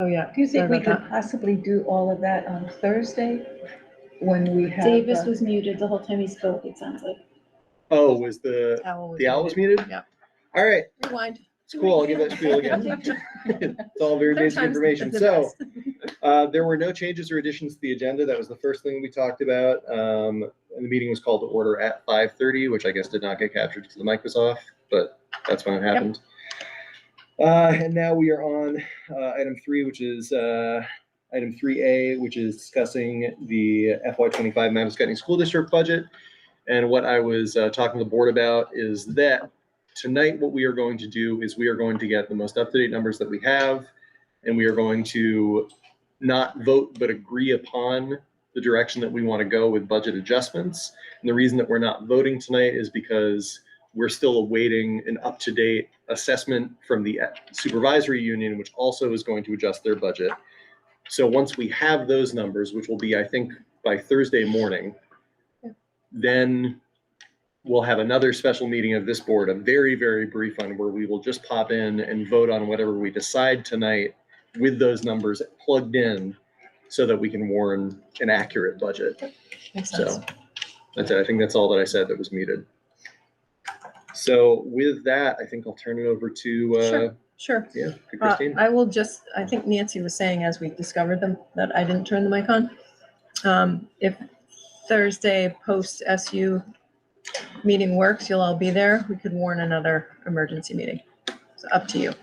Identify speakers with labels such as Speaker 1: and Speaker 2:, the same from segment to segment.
Speaker 1: Oh, yeah.
Speaker 2: Do you think
Speaker 1: Sorry
Speaker 2: we
Speaker 1: about
Speaker 2: could possibly do all of that on Thursday when we have?
Speaker 3: Davis was muted the whole time he spoke, it sounds like.
Speaker 4: Oh, was the owl was muted?
Speaker 1: Yeah.
Speaker 4: All right.
Speaker 1: Rewind.
Speaker 4: It's cool. I'll give that spiel again. It's all very basic information. So there were no changes or additions to the agenda. That was the first thing we talked about. And the meeting was called to order at 5:30, which I guess did not get captured because the mic was off, but that's when it happened. And now we are on item 3, which is item 3A, which is discussing the FY25 Manistee School District budget. And what I was talking to the board about is that tonight what we are going to do is we are going to get the most up-to-date numbers that we have, and we are going to not vote but agree upon the direction that we want to go with budget adjustments. And the reason that we're not voting tonight is because we're still awaiting an up-to-date assessment from the supervisory union, which also is going to adjust their budget. So once we have those numbers, which will be, I think, by Thursday morning, then we'll have another special meeting of this board, a very, very brief one, where we will just pop in and vote on whatever we decide tonight with those numbers plugged in so that we can warn an accurate budget.
Speaker 1: Makes sense.
Speaker 4: So that's it. I think that's all that I said that was muted. So with that, I think I'll turn it over to
Speaker 1: Sure.
Speaker 4: Yeah, to Christine.
Speaker 1: I will just, I think Nancy was saying as we discovered them that I didn't turn the mic on. If Thursday post SU meeting works, you'll all be there. We could warn another emergency meeting. It's up to you.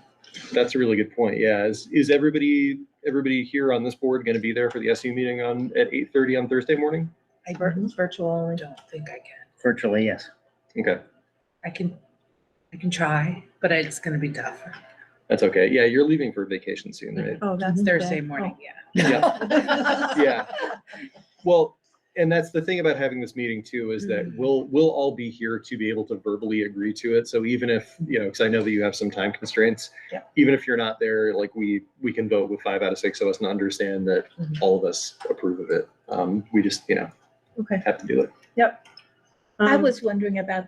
Speaker 4: That's a really good point. Yeah. Is everybody here on this board going to be there for the SU meeting at 8:30 on Thursday morning?
Speaker 1: Virtual only.
Speaker 5: I don't think I can.
Speaker 6: Virtually, yes.
Speaker 4: Okay.
Speaker 5: I can try, but it's going to be tough.
Speaker 4: That's okay. Yeah. You're leaving for vacation soon, right?
Speaker 1: Oh, that's
Speaker 5: Thursday
Speaker 1: okay.
Speaker 5: morning,
Speaker 4: Yeah. Yeah. Well, and that's the thing about having this meeting too, is that we'll all be here to be able to verbally agree to it. So even if, because I know that you have some time constraints,
Speaker 1: Yeah.
Speaker 4: even if you're not there, like we can vote with 5 out of 6 of us and understand that all of us approve of it. We just,
Speaker 1: Okay.
Speaker 4: have to do it.
Speaker 1: Yep.
Speaker 2: I was wondering about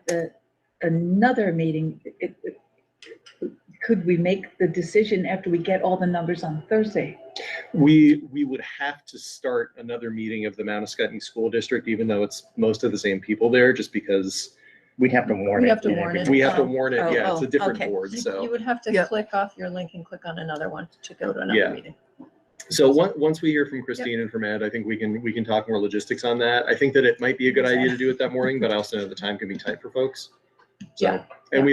Speaker 2: another meeting. Could we make the decision after we get all the numbers on Thursday?
Speaker 4: We would have to start another meeting of the Manistee School District, even though it's most of the same people there, just because
Speaker 6: We'd have to warn it.
Speaker 1: We have to warn it.
Speaker 4: we have to warn it.
Speaker 2: Oh,
Speaker 4: Yeah, it's a different
Speaker 2: okay.
Speaker 4: board.
Speaker 1: You
Speaker 4: So
Speaker 1: would have to
Speaker 2: Yep.
Speaker 1: click off your link and click on another one to go to another
Speaker 4: Yeah.
Speaker 1: meeting.
Speaker 4: once we hear from Christine and from Ed, I think we can talk more logistics on that. I think that it might be a good idea to do it that morning, but I also know the time can be tight for folks. So,
Speaker 1: Yeah.
Speaker 4: and we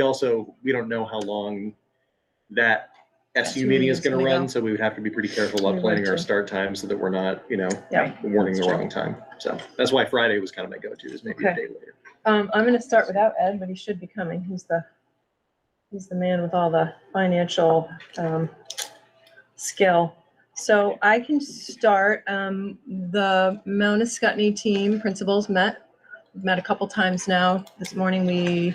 Speaker 4: don't know how long that SU meeting is going to run, so we would have to be pretty careful about
Speaker 1: We
Speaker 4: planning
Speaker 1: would
Speaker 4: our
Speaker 1: too.
Speaker 4: start time so that we're not,
Speaker 1: Yeah.
Speaker 4: warning the
Speaker 1: That's
Speaker 4: wrong time. So that's why Friday was kind of my go-to, is maybe a
Speaker 1: Okay.
Speaker 4: day later.
Speaker 1: I'm going to start without Ed, but he should be coming. He's the man with all the financial skill. So I can start. The Mount Escutney team principals met a couple times now. This morning we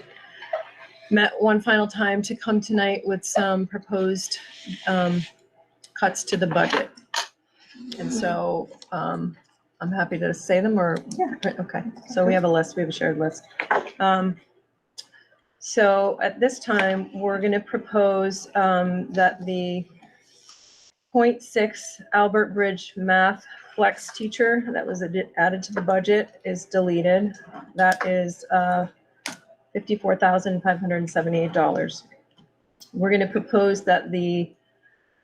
Speaker 1: met one final time to come tonight with some proposed cuts to the budget. And so I'm happy to say them or, okay. So we have a list, we have a shared list. So at this time, we're going to propose that the 0.6 Albert Bridge math flex teacher that was added to the budget is deleted. That is $54,578. We're going to propose that the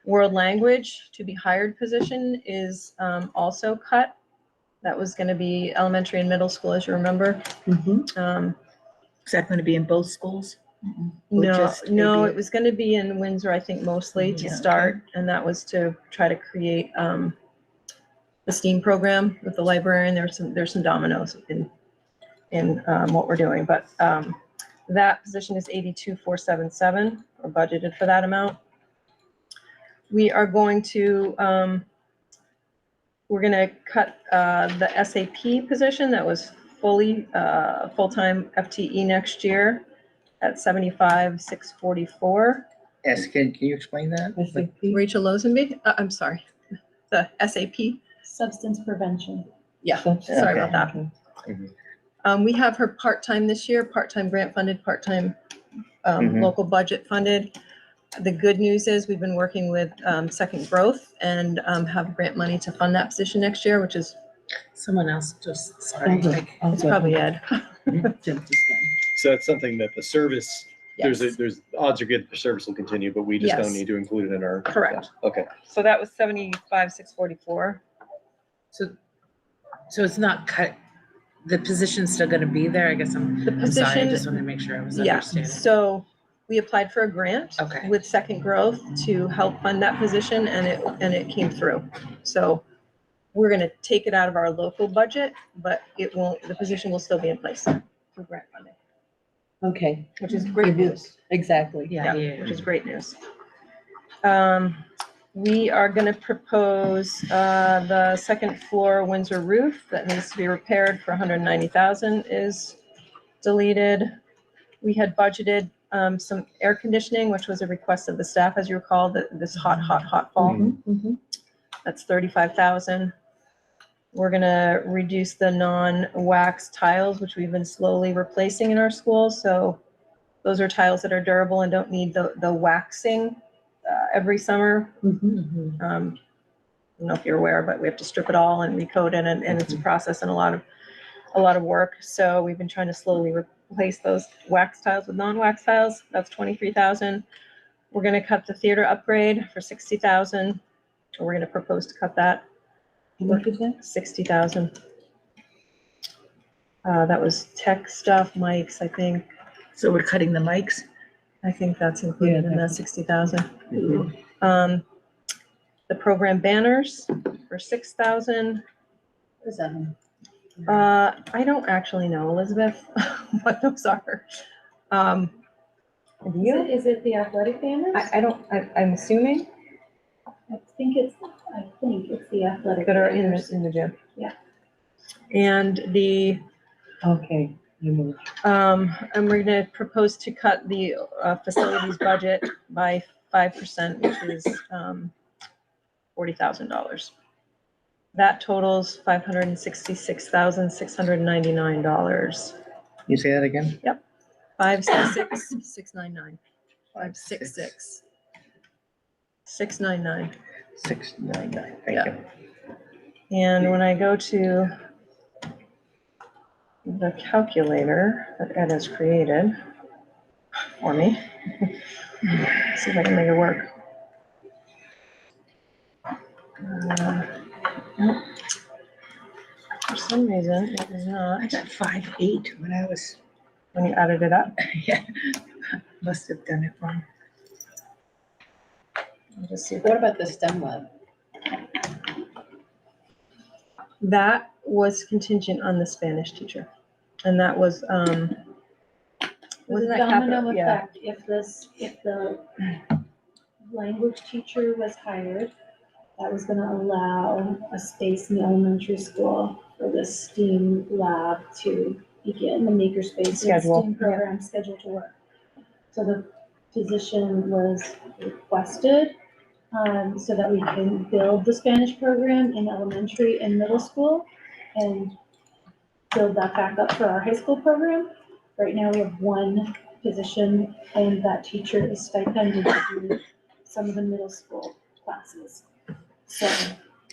Speaker 1: world language to be hired position is also cut. That was going to be elementary and middle school, as you remember.
Speaker 2: Is that going to be in both schools? Or
Speaker 1: No,
Speaker 2: just
Speaker 1: no,
Speaker 2: maybe-
Speaker 1: it was going to be in Windsor, I think, mostly to
Speaker 2: Yeah,
Speaker 1: start, and that was to try to create the STEAM program with the librarian. There's some dominoes in what we're doing, but that position is 82,477. We're budgeted for that amount. We are going to we're going to cut the SAP position that was fully full-time FTE next year at 75,644.
Speaker 6: Can you explain that?
Speaker 1: Rachel Losenby, I'm sorry, the SAP.
Speaker 3: Substance prevention.
Speaker 1: Yeah, sorry about that.
Speaker 4: Mhm.
Speaker 1: We have her part-time this year, part-time grant funded, part-time
Speaker 6: Mhm.
Speaker 1: local budget funded. The good news is we've been working with Second Growth and have grant money to fund that position next year, which is,
Speaker 5: Someone else just, sorry.
Speaker 2: Okay.
Speaker 5: like,
Speaker 1: it's probably Ed.
Speaker 4: So that's something that the service,
Speaker 1: Yes.
Speaker 4: there's odds are good the service will continue, but we just don't
Speaker 1: Yes.
Speaker 4: need to include it in our.
Speaker 1: Correct.
Speaker 4: Okay.
Speaker 1: So that was 75,644.
Speaker 5: So it's not cut, the position's still gonna be there, I guess I'm sorry, I
Speaker 1: position-
Speaker 5: just wanted to make sure I was
Speaker 1: Yeah,
Speaker 5: understanding.
Speaker 1: so we applied for a grant
Speaker 5: Okay.
Speaker 1: with Second Growth to help fund that position and it came through. So we're gonna take it out of our local budget, but it won't, the position will still be in place for grant funding,
Speaker 7: Okay,
Speaker 1: which is great news.
Speaker 7: exactly.
Speaker 5: Yeah, yeah.
Speaker 1: Which is great news. We are gonna propose, the second floor Windsor roof that needs to be repaired for 190,000 is deleted. We had budgeted, some air conditioning, which was a request of the staff, as you recall, this hot fall.
Speaker 7: Mhm.
Speaker 1: That's 35,000. We're gonna reduce the non-wax tiles, which we've been slowly replacing in our schools. So those are tiles that are durable and don't need the waxing every summer.
Speaker 7: Mhm.
Speaker 1: I don't know if you're aware, but we have to strip it all and recoat it, and it's a process and a lot of work. So we've been trying to slowly replace those wax tiles with non-wax tiles. That's 23,000. We're gonna cut the theater upgrade for 60,000. We're gonna propose to cut that.
Speaker 7: How much is that?
Speaker 1: 60,000. That was tech stuff, mics, I think.
Speaker 2: So we're cutting the mics?
Speaker 1: I think that's included
Speaker 7: Yeah,
Speaker 1: in that 60,000.
Speaker 4: Mhm.
Speaker 1: The program banners for 6,000.
Speaker 7: What is that?
Speaker 1: I don't actually know, Elizabeth, what those are. Do you?
Speaker 3: Is it the athletic banners?
Speaker 1: I'm assuming
Speaker 3: I think it's the athletic.
Speaker 1: that are
Speaker 3: banners.
Speaker 1: in the gym.
Speaker 3: Yeah.
Speaker 1: And the,
Speaker 7: Okay, you moved.
Speaker 1: and we're gonna propose to cut the facilities budget by 5%, which is $40,000. That totals $566,699.
Speaker 6: You say that again?
Speaker 1: 566,699. 566,699.
Speaker 6: 699,
Speaker 1: Yeah.
Speaker 6: thank you.
Speaker 1: And when I go to the calculator that Ed has created for me, see if I can make it work. Nope. For some reason, it is
Speaker 2: I
Speaker 1: not,
Speaker 2: got 5.8 when I was,
Speaker 1: when you added it up.
Speaker 2: yeah, must have done it wrong.
Speaker 1: I'll just see if
Speaker 7: What about the STEM lab?
Speaker 1: that was contingent on the Spanish teacher. And that was,
Speaker 3: With
Speaker 1: wasn't
Speaker 3: a
Speaker 1: that capital?
Speaker 3: domino
Speaker 1: Yeah.
Speaker 3: effect, if the language teacher was hired, that was gonna allow a space in the elementary school for the STEAM lab to begin, the makerspace
Speaker 1: Schedule,
Speaker 3: STEAM program scheduled to work. So the position was requested, so that we can build the Spanish program in elementary and middle school and build that back up for our high school program. Right now, we have one position, and that teacher is stipended to do some of the middle school classes. So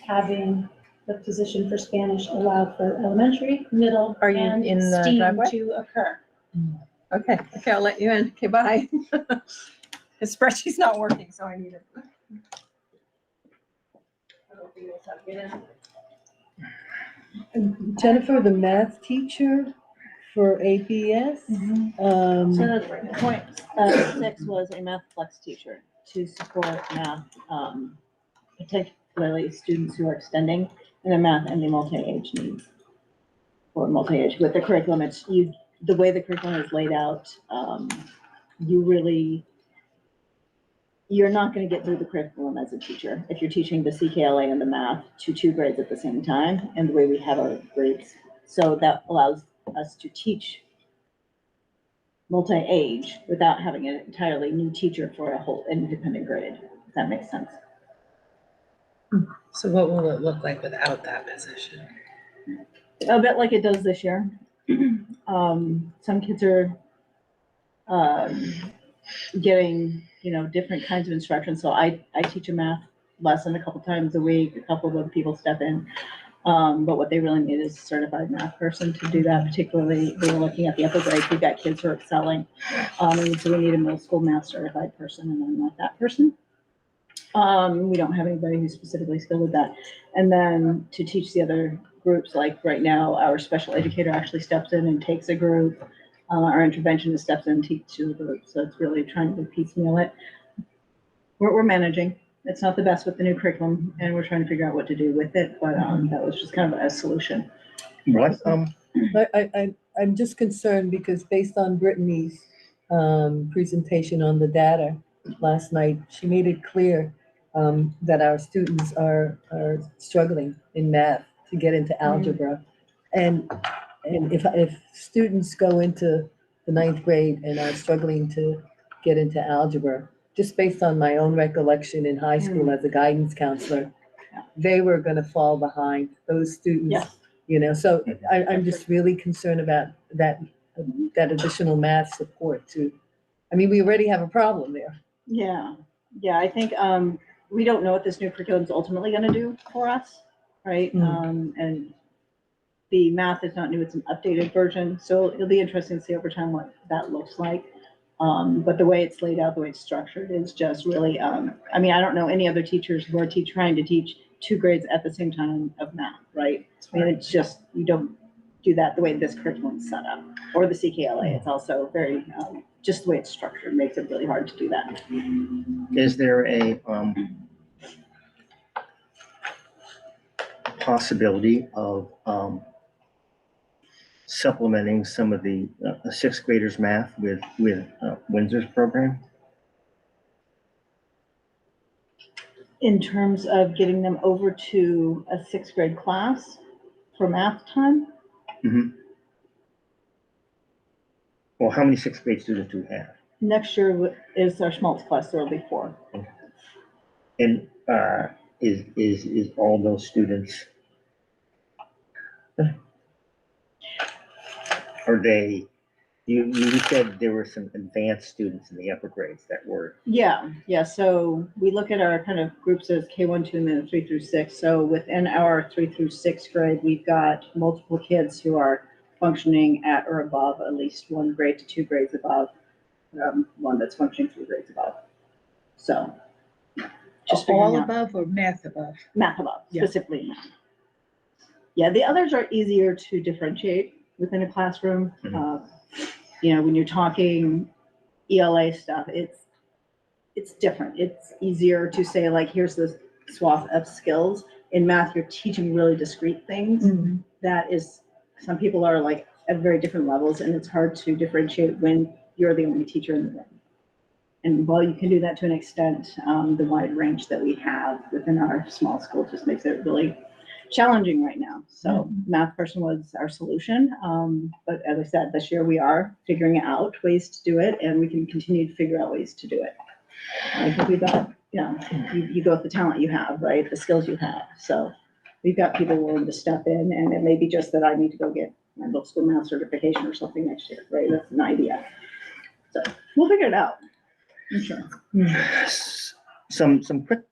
Speaker 3: having the position for Spanish allowed for elementary, middle,
Speaker 1: Are you
Speaker 3: and
Speaker 1: in the
Speaker 3: STEAM
Speaker 1: driveway?
Speaker 3: to occur.
Speaker 1: Okay, I'll let you in. Okay, bye. His spreadsheet's not working, so I need it.
Speaker 7: Jennifer, the math teacher for APS,
Speaker 8: So the point six was a math flex teacher to support math, particularly students who are extending in their math and the multi-age needs. Or multi-age, with the curriculum, the way the curriculum is laid out, you're not gonna get through the curriculum as a teacher if you're teaching the CKLA and the math to 2 grades at the same time, and the way we have our grades. So that allows us to teach multi-age without having an entirely new teacher for a whole independent grade, if that makes sense.
Speaker 5: So what will it look like without that position?
Speaker 8: A bit like it does this year. Some kids are getting, different kinds of instruction. So I teach a math lesson a couple times a week, a couple of other people step in. But what they really need is a certified math person to do that, particularly we were looking at the upper grades. We've got kids who are excelling. And so we need a middle school math certified person, and I'm not that person. We don't have anybody who's specifically skilled with that. And then to teach the other groups, like right now, our special educator actually steps in and takes a group. Our interventionist steps in and teaches a group. So it's really trying to piecemeal it. We're managing. It's not the best with the new curriculum, and we're trying to figure out what to do with it, but that was just kind of a solution.
Speaker 6: What,
Speaker 7: I'm just concerned because based on Brittany's presentation on the data last night, she made it clear that our students are struggling in math to get into algebra. And if students go into the 9th grade and are struggling to get into algebra, just based on my own recollection in high school as a guidance counselor, they were gonna fall behind, those students.
Speaker 8: Yes.
Speaker 7: So I'm just really concerned about that additional math support too. I mean, we already have a problem there.
Speaker 8: Yeah, I think, we don't know what this new curriculum is ultimately gonna do for us, right? And the math is not new, it's an updated version, so it'll be interesting to see over time what that looks like. But the way it's laid out, the way it's structured is just really, I don't know any other teachers who are trying to teach 2 grades at the same time of math, right? I mean, it's just, you don't do that the way this curriculum's set up, or the CKLA. It's also very, just the way it's structured makes it really hard to do that.
Speaker 6: is there a possibility of supplementing some of the 6th graders math with Windsor's program?
Speaker 8: In terms of getting them over to a 6th grade class for math time?
Speaker 6: Well, how many 6th grade students do we have?
Speaker 8: Next year is our smallest class, so it'll be 4.
Speaker 6: And is all those students, are they, you said there were some advanced students in the upper grades that were.
Speaker 8: Yeah. So we look at our kind of groups as K1, 2, and then 3 through 6. So within our 3 through 6th grade, we've got multiple kids who are functioning at or above at least 1 grade to 2 grades above, one that's functioning 3 grades above. So just
Speaker 2: All
Speaker 8: figuring out
Speaker 2: above or math above?
Speaker 8: math above,
Speaker 2: Yeah.
Speaker 8: specifically math. Yeah, the others are easier to differentiate within a classroom. When you're talking ELA stuff, it's different. It's easier to say, like, here's the swath of skills. In math, you're teaching really discrete things. That is, some people are like at very different levels, and it's hard to differentiate when you're the only teacher in the room. And while you can do that to an extent, the wide range that we have within our small school just makes it really challenging right now. So math person was our solution. But as I said, this year we are figuring out ways to do it, and we can continue to figure out ways to do it. I think we've got, you go with the talent you have, right? The skills you have. So we've got people willing to step in, and it may be just that I need to go get my middle school math certification or something next year, right? That's an idea. So we'll figure it out. I'm sure.
Speaker 6: Some quick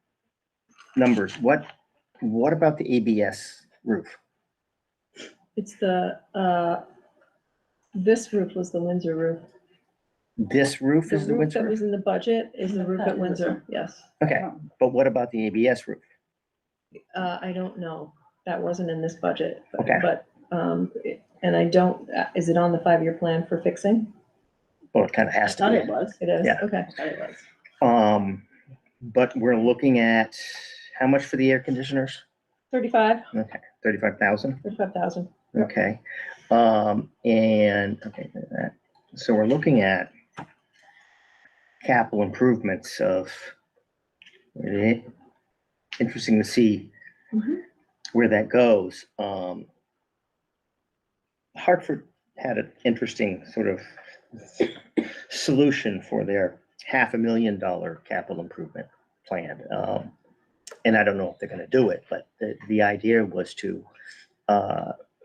Speaker 6: numbers. What about the ABS roof?
Speaker 1: It's this roof was the Windsor roof.
Speaker 6: This roof
Speaker 1: The
Speaker 6: is the
Speaker 1: roof that
Speaker 6: Windsor
Speaker 1: was
Speaker 6: roof?
Speaker 1: in the budget is the roof at Windsor, yes.
Speaker 6: Okay, but what about the ABS roof?
Speaker 1: I don't know. That wasn't in this budget.
Speaker 6: Okay.
Speaker 1: But, and I don't, is it on the 5-year plan for fixing?
Speaker 6: Well, it kind of
Speaker 8: I
Speaker 6: has to
Speaker 8: thought
Speaker 6: be.
Speaker 8: it was.
Speaker 1: It is,
Speaker 6: Yeah.
Speaker 1: okay.
Speaker 8: I thought it was.
Speaker 6: But we're looking at how much for the air conditioners?
Speaker 1: 35,
Speaker 6: Okay, 35,000.
Speaker 1: 35,000.
Speaker 6: Okay. So we're looking at capital improvements of, interesting to see where that goes. Hartford had an interesting sort of solution for their $500,000 capital improvement plan. And I don't know if they're gonna do it, but the idea was to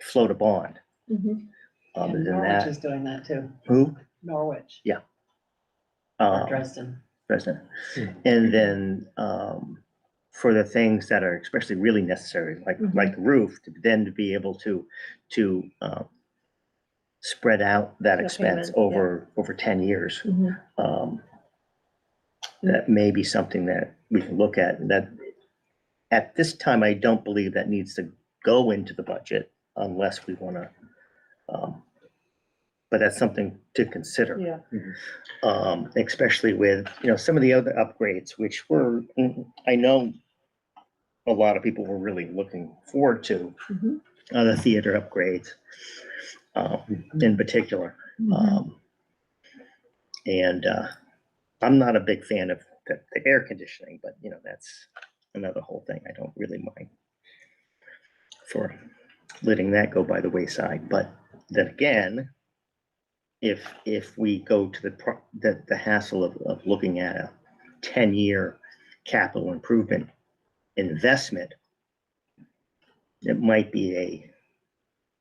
Speaker 6: float a bond.
Speaker 1: Mhm.
Speaker 6: Other than
Speaker 7: Norwich
Speaker 6: that,
Speaker 7: is doing that too.
Speaker 6: who?
Speaker 7: Norwich.
Speaker 5: Dresden.
Speaker 6: President.
Speaker 4: Hmm.
Speaker 6: And then, for the things that are especially really necessary, like the roof, to be able to, spread out that
Speaker 1: The
Speaker 6: expense
Speaker 1: payment, yeah.
Speaker 6: over 10 years.
Speaker 1: Mhm.
Speaker 6: That may be something that we can look at, and that at this time, I don't believe that needs to go into the budget unless we want to, but that's something to consider.
Speaker 1: Yeah.
Speaker 6: Especially with, some of the other upgrades, which were, I know a lot of people were really looking forward to,
Speaker 1: Mhm.
Speaker 6: the theater upgrades, in particular. And I'm not a big fan of the air conditioning, but that's another whole thing. I don't really mind for letting that go by the wayside. But then again, if we go to the hassle of looking at a 10-year capital improvement investment, it might be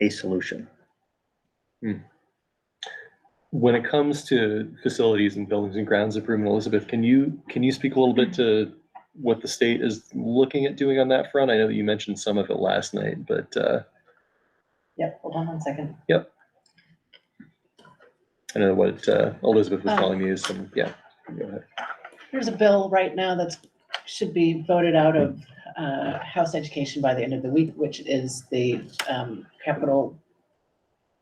Speaker 6: a solution.
Speaker 4: When it comes to facilities and buildings and grounds improvement, Elizabeth, can you speak a little bit to what the state is looking at doing on that front? I know that you mentioned some of it last night, but
Speaker 5: Yep, hold on 1 second.
Speaker 4: I know what Elizabeth was telling me is some, yeah. Go ahead.
Speaker 9: There's a bill right now that's, should be voted out of House Education by the end of the week, which is the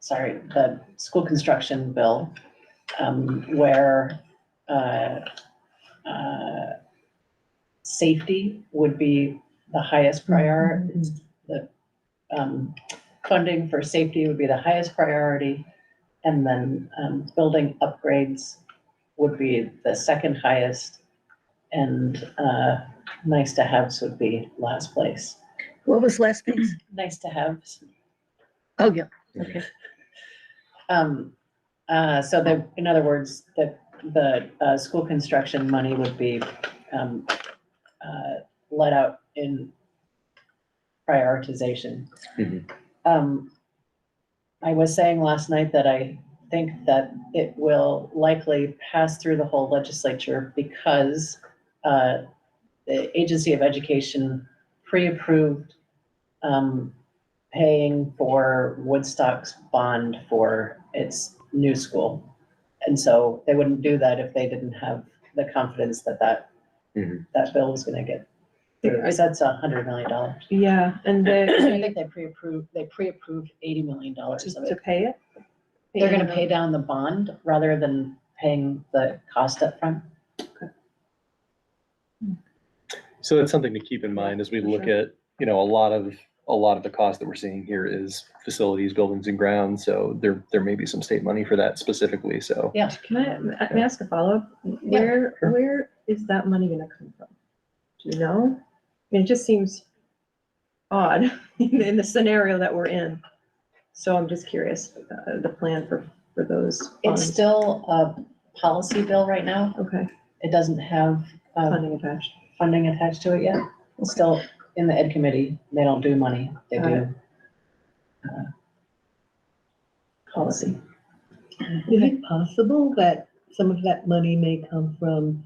Speaker 9: the school construction bill, where safety would be the highest priority. The funding for safety would be the highest priority, and then building upgrades would be the second highest, and nice to haves would be last place.
Speaker 2: What was last piece?
Speaker 9: Nice to haves.
Speaker 2: Oh, yeah, okay.
Speaker 9: So that, in other words, the school construction money would be let out in prioritization.
Speaker 4: Mhm.
Speaker 9: I was saying last night that I think that it will likely pass through the whole legislature because the Agency of Education pre-approved paying for Woodstock's bond for its new school. And so they wouldn't do that if they didn't have the confidence that that bill was gonna get through. Because that's $100 million.
Speaker 1: Yeah, and
Speaker 9: I
Speaker 1: they,
Speaker 9: think they pre-approved $80 million of
Speaker 1: to
Speaker 9: it.
Speaker 1: pay it?
Speaker 9: They're gonna pay down the bond rather than paying the cost up front.
Speaker 4: So that's something to keep in mind as we
Speaker 1: for
Speaker 4: look
Speaker 1: sure.
Speaker 4: at, a lot of the cost that we're seeing here is facilities, buildings and grounds. So there may be some state money for that specifically. So
Speaker 9: Yeah.
Speaker 1: Can I ask a follow-up?
Speaker 9: Yeah,
Speaker 1: Where is that money gonna come from? Do you know? I mean, it just seems odd in the scenario that we're in. So I'm just curious, the plan for those
Speaker 9: It's
Speaker 1: funds.
Speaker 9: still a policy bill right now.
Speaker 1: Okay,
Speaker 9: It doesn't have
Speaker 1: funding attached.
Speaker 9: funding attached to it yet. It's still in the ed committee. They don't do money. They
Speaker 1: Got
Speaker 9: do policy.
Speaker 7: Is it possible that some of that money may come from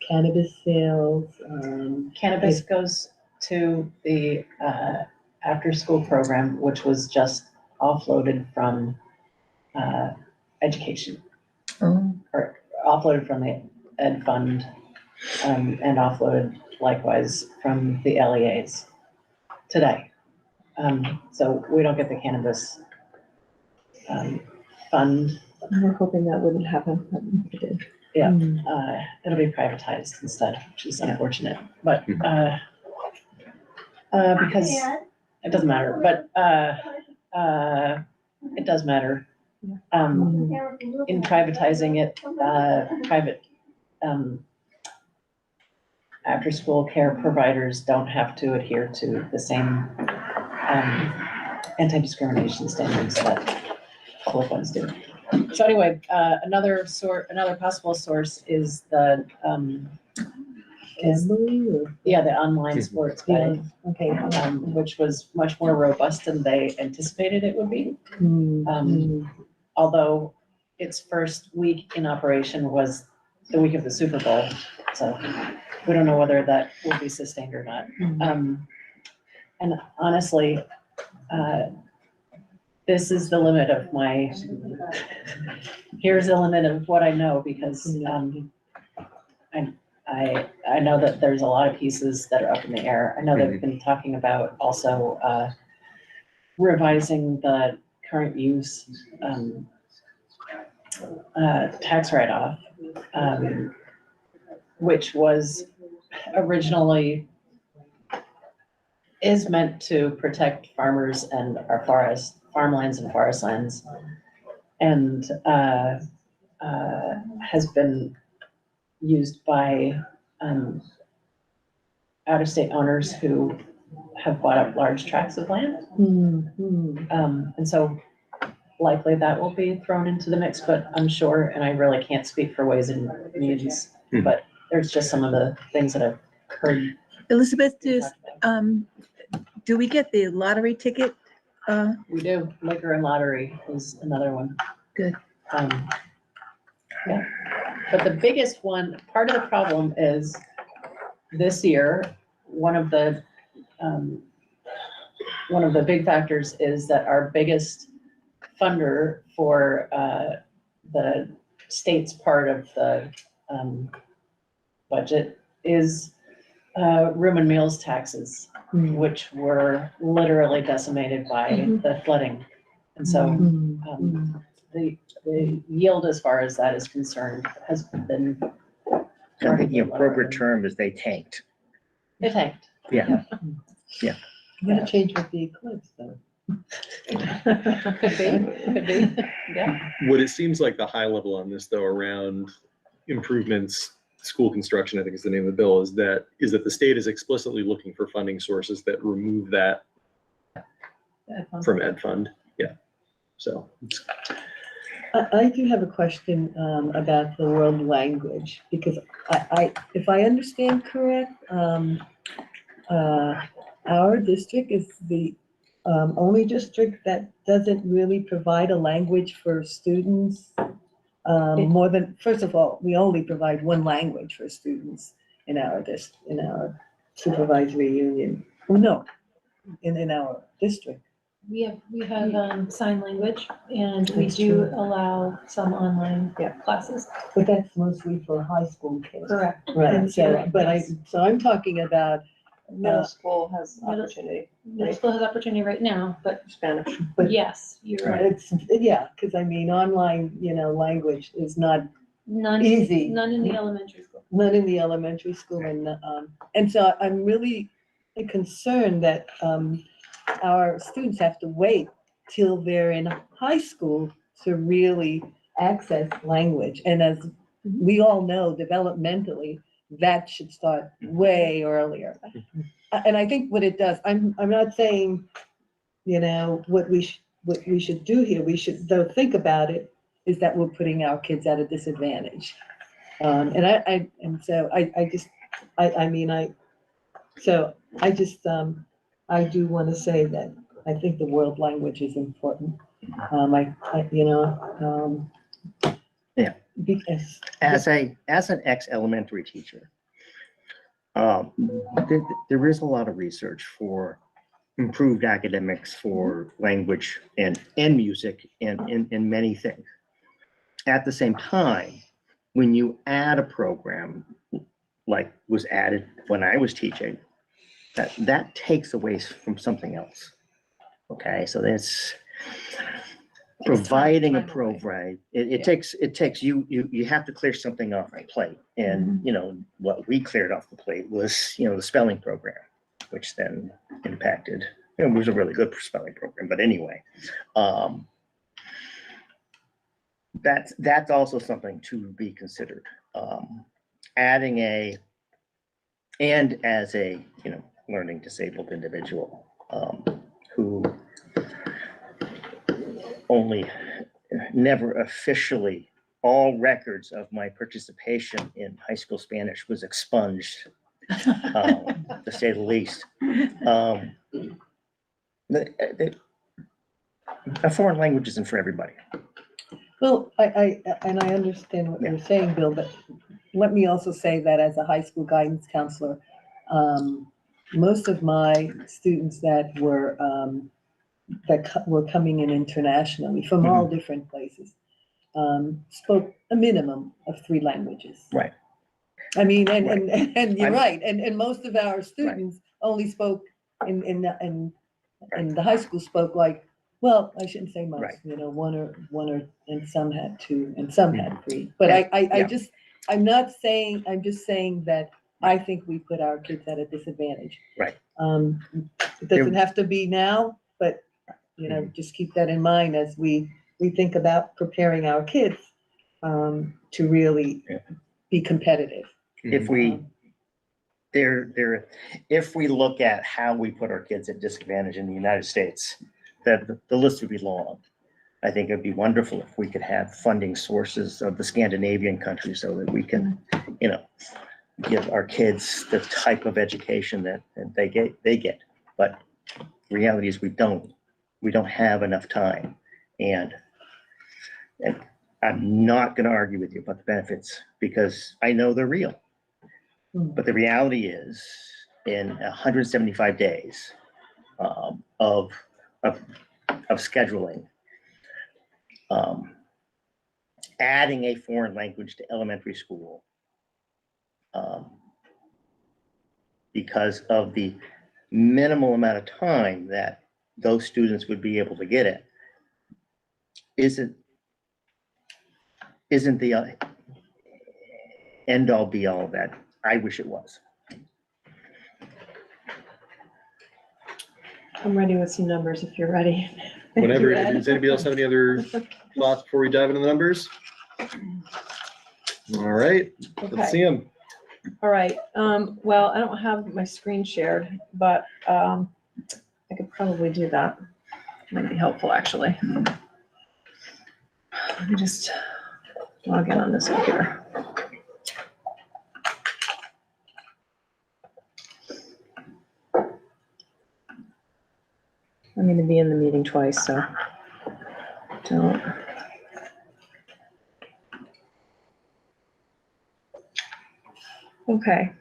Speaker 7: cannabis sales?
Speaker 9: Cannabis goes to the after-school program, which was just offloaded from education,
Speaker 2: Oh,
Speaker 9: or offloaded from the ed fund, and offloaded likewise from the LEAs today. So we don't get the cannabis fund.
Speaker 1: We're hoping that wouldn't happen, but it did.
Speaker 9: Yeah.
Speaker 7: Hmm.
Speaker 9: It'll be privatized instead, which is
Speaker 1: Yeah.
Speaker 9: unfortunate, but because it doesn't matter, but it does matter. In privatizing it, private after-school care providers don't have to adhere to the same anti-discrimination standards that public ones do. So anyway, another possible source is the
Speaker 7: Gambling or?
Speaker 9: the online sports betting,
Speaker 7: Okay.
Speaker 9: which was much more robust than they anticipated it would be.
Speaker 7: Hmm.
Speaker 9: Although its first week in operation was the week of the Super Bowl. So we don't know whether that will be sustained or not. And honestly, this is the limit of my, here's the limit of what I know, because I know that there's a lot of pieces that are up in the air. I know that we've been talking about also revising the current use tax write-off, which was originally is meant to protect farmers and our farmlands and forest lands, and has been used by out-of-state owners who have bought up large tracts of land. And so likely that will be thrown into the mix, but I'm sure, and I really can't speak for Ways and Means, but there's just some of the things that I've heard.
Speaker 2: Elizabeth,
Speaker 9: being talked about.
Speaker 2: do we get the lottery ticket?
Speaker 9: We do, liquor and lottery is another one.
Speaker 2: Good.
Speaker 9: Yeah, but the biggest one, part of the problem is this year, one of the big factors is that our biggest funder for the state's part of the budget is room and meals taxes, which were literally decimated by the flooding. And so the yield as far as that is concerned has been.
Speaker 6: I think the appropriate term is they tanked.
Speaker 9: It tanked.
Speaker 6: Yeah.
Speaker 7: I'm gonna change with the eclipse though.
Speaker 9: Could be, yeah.
Speaker 4: What it seems like the high level on this though around improvements, school construction, I think is the name of the bill, is that the state is explicitly looking for funding sources that remove that from Ed Fund. Yeah. So
Speaker 7: I do have a question about the world language, because if I understand correct, our district is the only district that doesn't really provide a language for students. More than, first of all, we only provide one language for students in our supervisory union. Well, no, in our district.
Speaker 3: We have sign language, and we
Speaker 7: That's
Speaker 3: do
Speaker 7: true.
Speaker 3: allow some online classes.
Speaker 7: But that's mostly for high school kids.
Speaker 3: Correct.
Speaker 7: Right,
Speaker 3: And
Speaker 7: so I'm talking about,
Speaker 1: Middle school has
Speaker 3: middle-
Speaker 1: opportunity,
Speaker 3: middle school has opportunity right now, but
Speaker 1: Spanish.
Speaker 7: but
Speaker 3: yes, you're right.
Speaker 7: it's, because I mean, online, language is not
Speaker 3: None,
Speaker 7: easy.
Speaker 3: none in the elementary school.
Speaker 7: Not in the elementary school, and so I'm really concerned that our students have to wait till they're in high school to really access language. And as we all know, developmentally, that should start way earlier. And I think what it does, I'm not saying, what we should do here, we should though think about it, is that we're putting our kids at a disadvantage. I do want to say that I think the world language is important.
Speaker 6: Yeah.
Speaker 7: Because.
Speaker 6: As an ex-elementary teacher, there is a lot of research for improved academics for language and music and in many things. At the same time, when you add a program like was added when I was teaching, that takes away from something else. Okay, so that's providing a program. It takes you have to clear something off the plate, and what we cleared off the plate was the spelling program, which then impacted. It was a really good spelling program, but anyway, that's also something to be considered. Adding as a learning disabled individual who only never officially, all records of my participation in high school Spanish was expunged, to say the least. A foreign language isn't for everybody.
Speaker 7: Well, I understand what you're saying, Bill, but let me also say that as a high school guidance counselor, most of my students that were coming in internationally from all different places, spoke a minimum of 3 languages.
Speaker 6: Right.
Speaker 7: I mean, and you're
Speaker 6: I'm-
Speaker 7: right, and most of our students only spoke in the high school spoke like, well, I shouldn't say most,
Speaker 6: Right.
Speaker 7: one or, and some had 2, and some had 3. But I'm just saying that I think we put our kids at a disadvantage.
Speaker 6: Right.
Speaker 7: It doesn't have to be now, but, just keep that in mind as we think about preparing our kids to really be competitive.
Speaker 6: If we, if we look at how we put our kids at disadvantage in the United States, the list would be long. I think it'd be wonderful if we could have funding sources of the Scandinavian countries so that we can, give our kids the type of education that they get. But the reality is we don't have enough time. And I'm not going to argue with you about the benefits because I know they're real. But the reality is, in 175 days of scheduling, adding a foreign language to elementary school, because of the minimal amount of time that those students would be able to get it, isn't the end all be all that I wish it was.
Speaker 1: I'm ready with some numbers if you're ready.
Speaker 4: Whenever,
Speaker 1: You ready?
Speaker 4: does anybody else have any other thoughts before we dive into the numbers? All right, let's see them.
Speaker 1: All right, well, I don't have my screen shared, but I could probably do that. Might be helpful, actually. Let me just log in on this computer. I'm going to be in the meeting twice, so don't. Okay.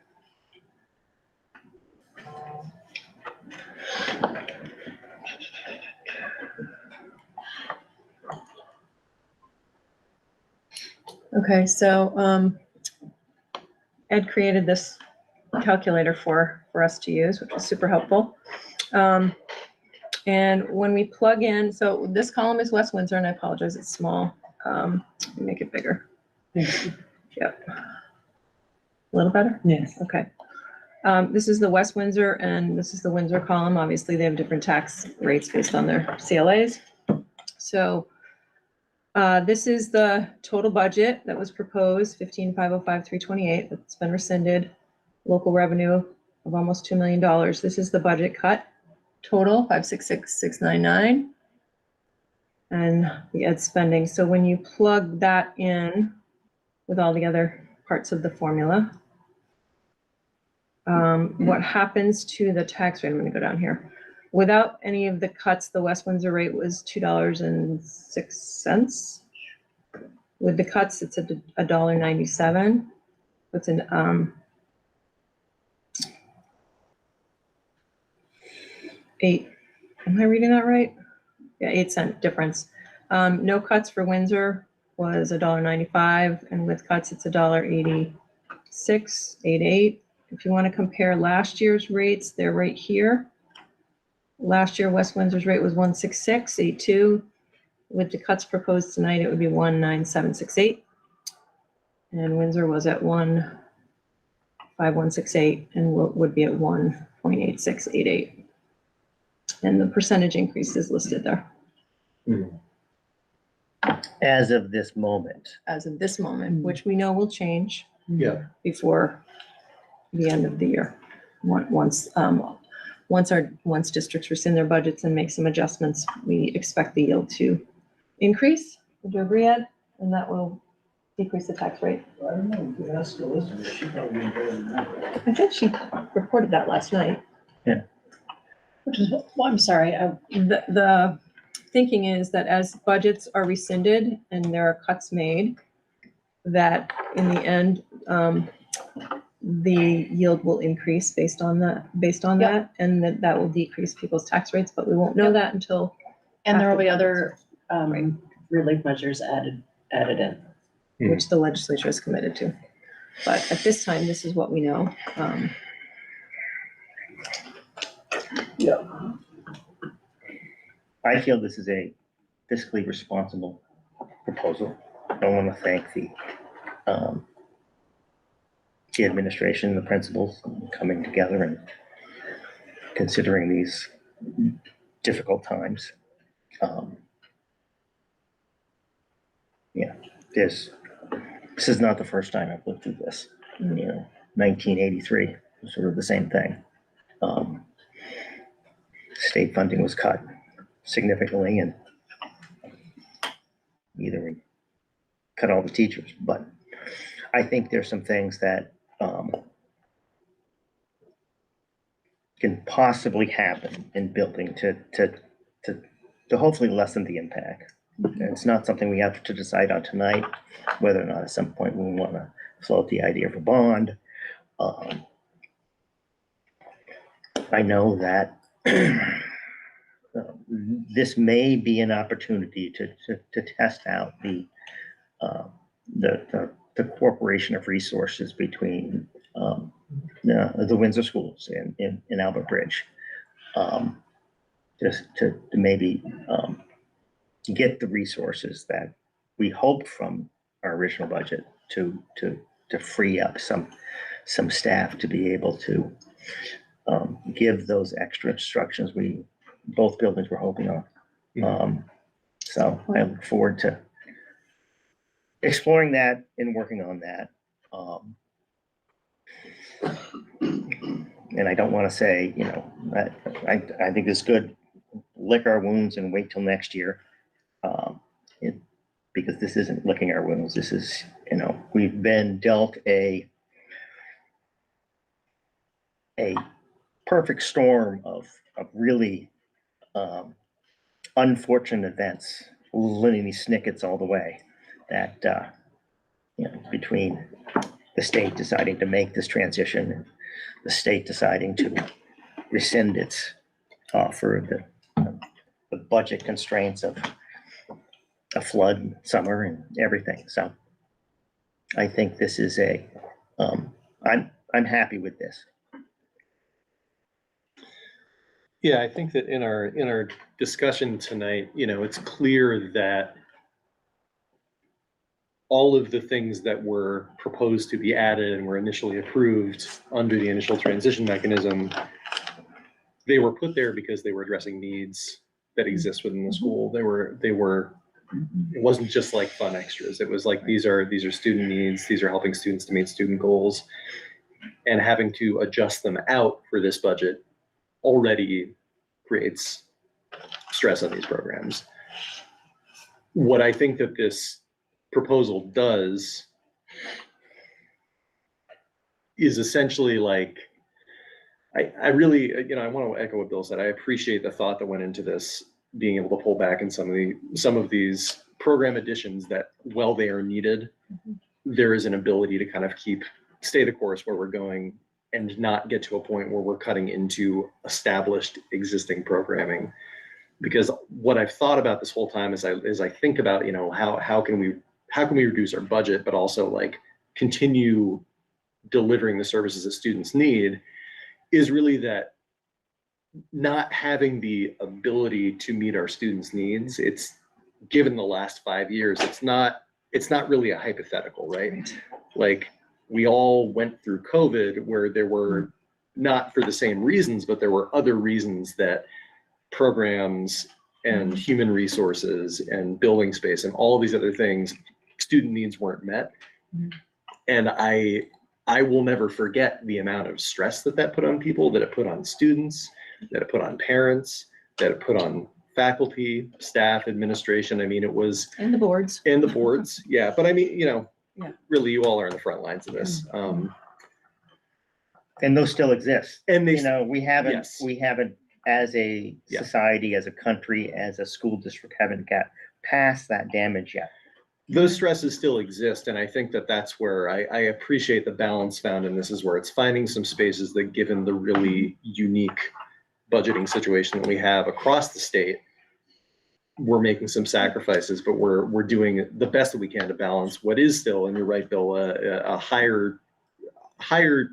Speaker 1: Okay, so Ed created this calculator for us to use, which was super helpful. And when we plug in, so this column is West Windsor, and I apologize, it's small. Let me make it bigger. Yep. A little better?
Speaker 7: Yes.
Speaker 1: Okay. This is the West Windsor and this is the Windsor column. Obviously, they have different tax rates based on their CLAs. So this is the total budget that was proposed, 15,505,328, that's been rescinded. Local revenue of almost $2 million. This is the budget cut total, 566,699. And the ed spending. So when you plug that in with all the other parts of the formula, what happens to the tax rate? I'm going to go down here. Without any of the cuts, the West Windsor rate was $2.06. With the cuts, it's $1.97. It's an 8. Am I reading that right? Yeah, 8-cent difference. No cuts for Windsor was $1.95, and with cuts, it's $1.8688. If you want to compare last year's rates, they're right here. Last year, West Windsor's rate was 16682. With the cuts proposed tonight, it would be 19768. And Windsor was at 15168 and would be at 1.8688. And the percentage increase is listed there.
Speaker 6: As of this moment.
Speaker 1: As of this moment, which we know will change
Speaker 4: Yeah.
Speaker 1: before the end of the year. Once districts rescind their budgets and make some adjustments, we expect the yield to increase. Would you agree, Ed? And that will decrease the tax rate.
Speaker 10: I don't know, if you ask Elizabeth, she probably knows better than that.
Speaker 1: I think she reported that last night.
Speaker 9: Which is, well, I'm sorry,
Speaker 1: The thinking is that as budgets are rescinded and there are cuts made, that in the end, the yield will increase based on that, and that will decrease people's tax rates, but we won't know that until.
Speaker 9: And there will be
Speaker 1: after
Speaker 9: other relief measures added in.
Speaker 1: which the legislature is committed to. But at this time, this is what we know.
Speaker 6: I feel this is a fiscally responsible proposal. I want to thank the administration, the principals coming together and considering these difficult times. Yeah, this is not the first time I've looked through this. 1983 was sort of the same thing. State funding was cut significantly, and either we cut all the teachers, but I think there's some things that can possibly happen in building to hopefully lessen the impact. And it's not something we have to decide on tonight, whether or not at some point we want to float the idea of a bond. I know that this may be an opportunity to test out the cooperation of resources between the Windsor schools in Albert Bridge, just to maybe get the resources that we hoped from our original budget to free up some staff to be able to give those extra instructions both buildings were hoping on. So I look forward to exploring that and working on that. And I don't want to say, I think it's good, lick our wounds and wait till next year. Because this isn't licking our wounds. This is, we've been dealt a perfect storm of really unfortunate events, Lenny Snickets all the way, that between the state deciding to make this transition, and the state deciding to rescind its offer, the budget constraints of a flood summer and everything. So I think this is I'm happy with this.
Speaker 4: Yeah, I think that in our discussion tonight, it's clear that all of the things that were proposed to be added and were initially approved under the initial transition mechanism, they were put there because they were addressing needs that exist within the school. It wasn't just like fun extras. It was like, these are student needs. These are helping students to meet student goals, and having to adjust them out for this budget already creates stress on these programs. What I think that this proposal does is essentially like, I really, I want to echo what Bill said. I appreciate the thought that went into this, being able to pull back in some of these program additions that, while they are needed, there is an ability to kind of stay the course where we're going and not get to a point where we're cutting into established existing programming. Because what I've thought about this whole time is I think about, how can we reduce our budget, but also like continue delivering the services that students need, is really that not having the ability to meet our students' needs. It's, given the last 5 years, it's not really a hypothetical, right? Like, we all went through COVID where there were, not for the same reasons, but there were other reasons that programs and human resources and building space and all these other things, student needs weren't met. And I will never forget the amount of stress that put on people, that it put on students, that it put on parents, that it put on faculty, staff, administration. I mean, it was.
Speaker 1: And the boards.
Speaker 4: Yeah. But I mean, really, you all are on the front lines of this.
Speaker 6: And those still exist.
Speaker 4: And they,
Speaker 6: we haven't as a
Speaker 4: Yeah.
Speaker 6: society, as a country, as a school district, haven't got past that damage yet.
Speaker 4: Those stresses still exist, and I think that that's where I appreciate the balance found in this, is where it's finding some spaces that, given the really unique budgeting situation that we have across the state, we're making some sacrifices, but we're doing the best that we can to balance what is still, and you're right, Bill, a higher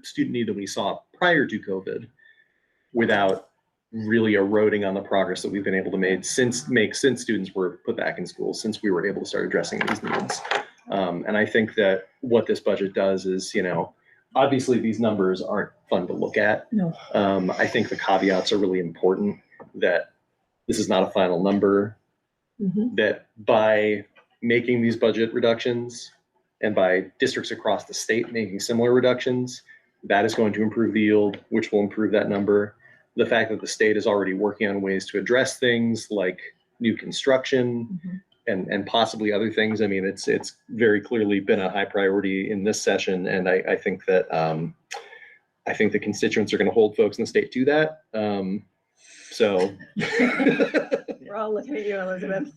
Speaker 4: student need than we saw prior to COVID, without really eroding on the progress that we've been able to make since students were put back in school, since we were able to start addressing these needs. And I think that what this budget does is, obviously these numbers aren't fun to look at.
Speaker 2: No.
Speaker 4: I think the caveats are really important, that this is not a final number, that by making these budget reductions and by districts across the state making similar reductions, that is going to improve the yield, which will improve that number. The fact that the state is already working on ways to address things like new construction and possibly other things. I mean, it's very clearly been a high priority in this session, and I think that I think the constituents are going to hold folks in the state to that. So
Speaker 1: We're all looking at you, Elizabeth.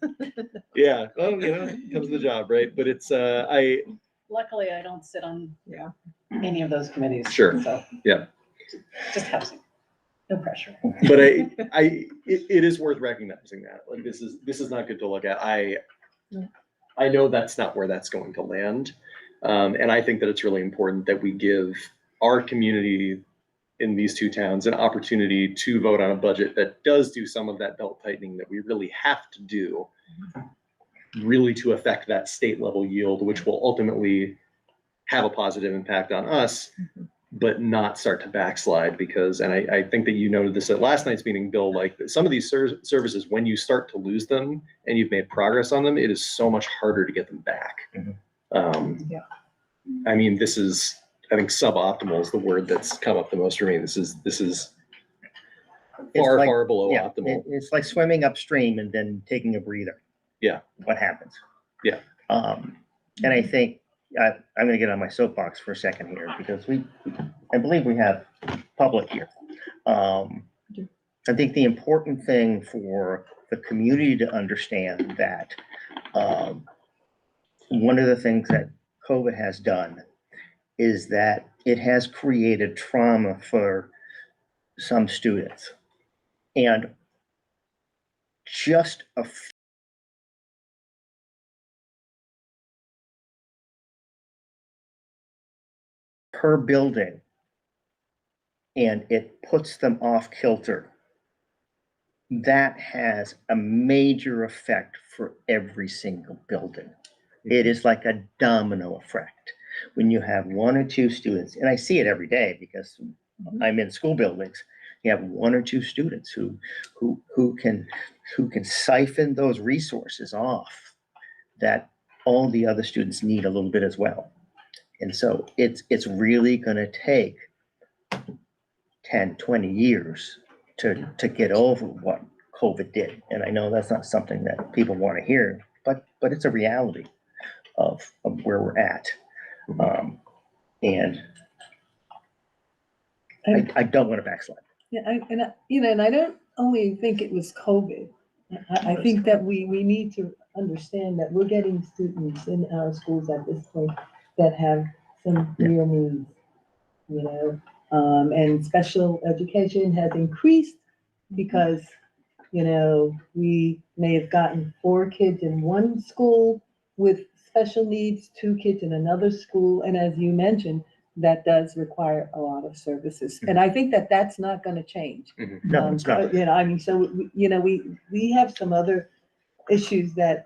Speaker 4: yeah, well, it comes with the job, right? But it's
Speaker 9: Luckily, I don't sit on
Speaker 1: Yeah.
Speaker 9: any of those committees.
Speaker 4: Sure.
Speaker 9: So.
Speaker 4: Yeah.
Speaker 9: Just housing. No pressure.
Speaker 4: But it is worth recognizing that, like, this is not good to look at. I know that's not where that's going to land, and I think that it's really important that we give our community in these two towns an opportunity to vote on a budget that does do some of that belt tightening that we really have to do, really to affect that state level yield, which will ultimately have a positive impact on us, but not start to backslide. Because, and I think that you noted this at last night's meeting, Bill, like some of these services, when you start to lose them and you've made progress on them, it is so much harder to get them back.
Speaker 1: Yeah.
Speaker 4: I mean, I think suboptimal is the word that's come up the most for me. This is far,
Speaker 6: like-
Speaker 4: far below
Speaker 6: Yeah,
Speaker 4: optimal.
Speaker 6: it's like swimming upstream and then taking a breather.
Speaker 4: Yeah.
Speaker 6: What happens?
Speaker 4: Yeah.
Speaker 6: And I think I'm going to get on my soapbox for a second here, because I believe we have public here. I think the important thing for the community to understand that one of the things that COVID has done is that it has created trauma for some students. And just per building, and it puts them off kilter. That has a major effect for every single building. It is like a domino effect. When you have one or two students, and I see it every day because I'm in school buildings, you have one or two students who can siphon those resources off that all the other students need a little bit as well. And so it's really going to take 10, 20 years to get over what COVID did. And I know that's not something that people want to hear, but it's a reality of where we're at. And I don't want to backslide.
Speaker 7: Yeah, and I don't only think it was COVID. I think that we need to understand that we're getting students in our schools at this point that have some real needs, and special education has increased because, we may have gotten 4 kids in one school with special needs, 2 kids in another school, and as you mentioned, that does require a lot of services. And I think that that's not going to change.
Speaker 6: No, it's not.
Speaker 7: I mean, so, we have some other issues that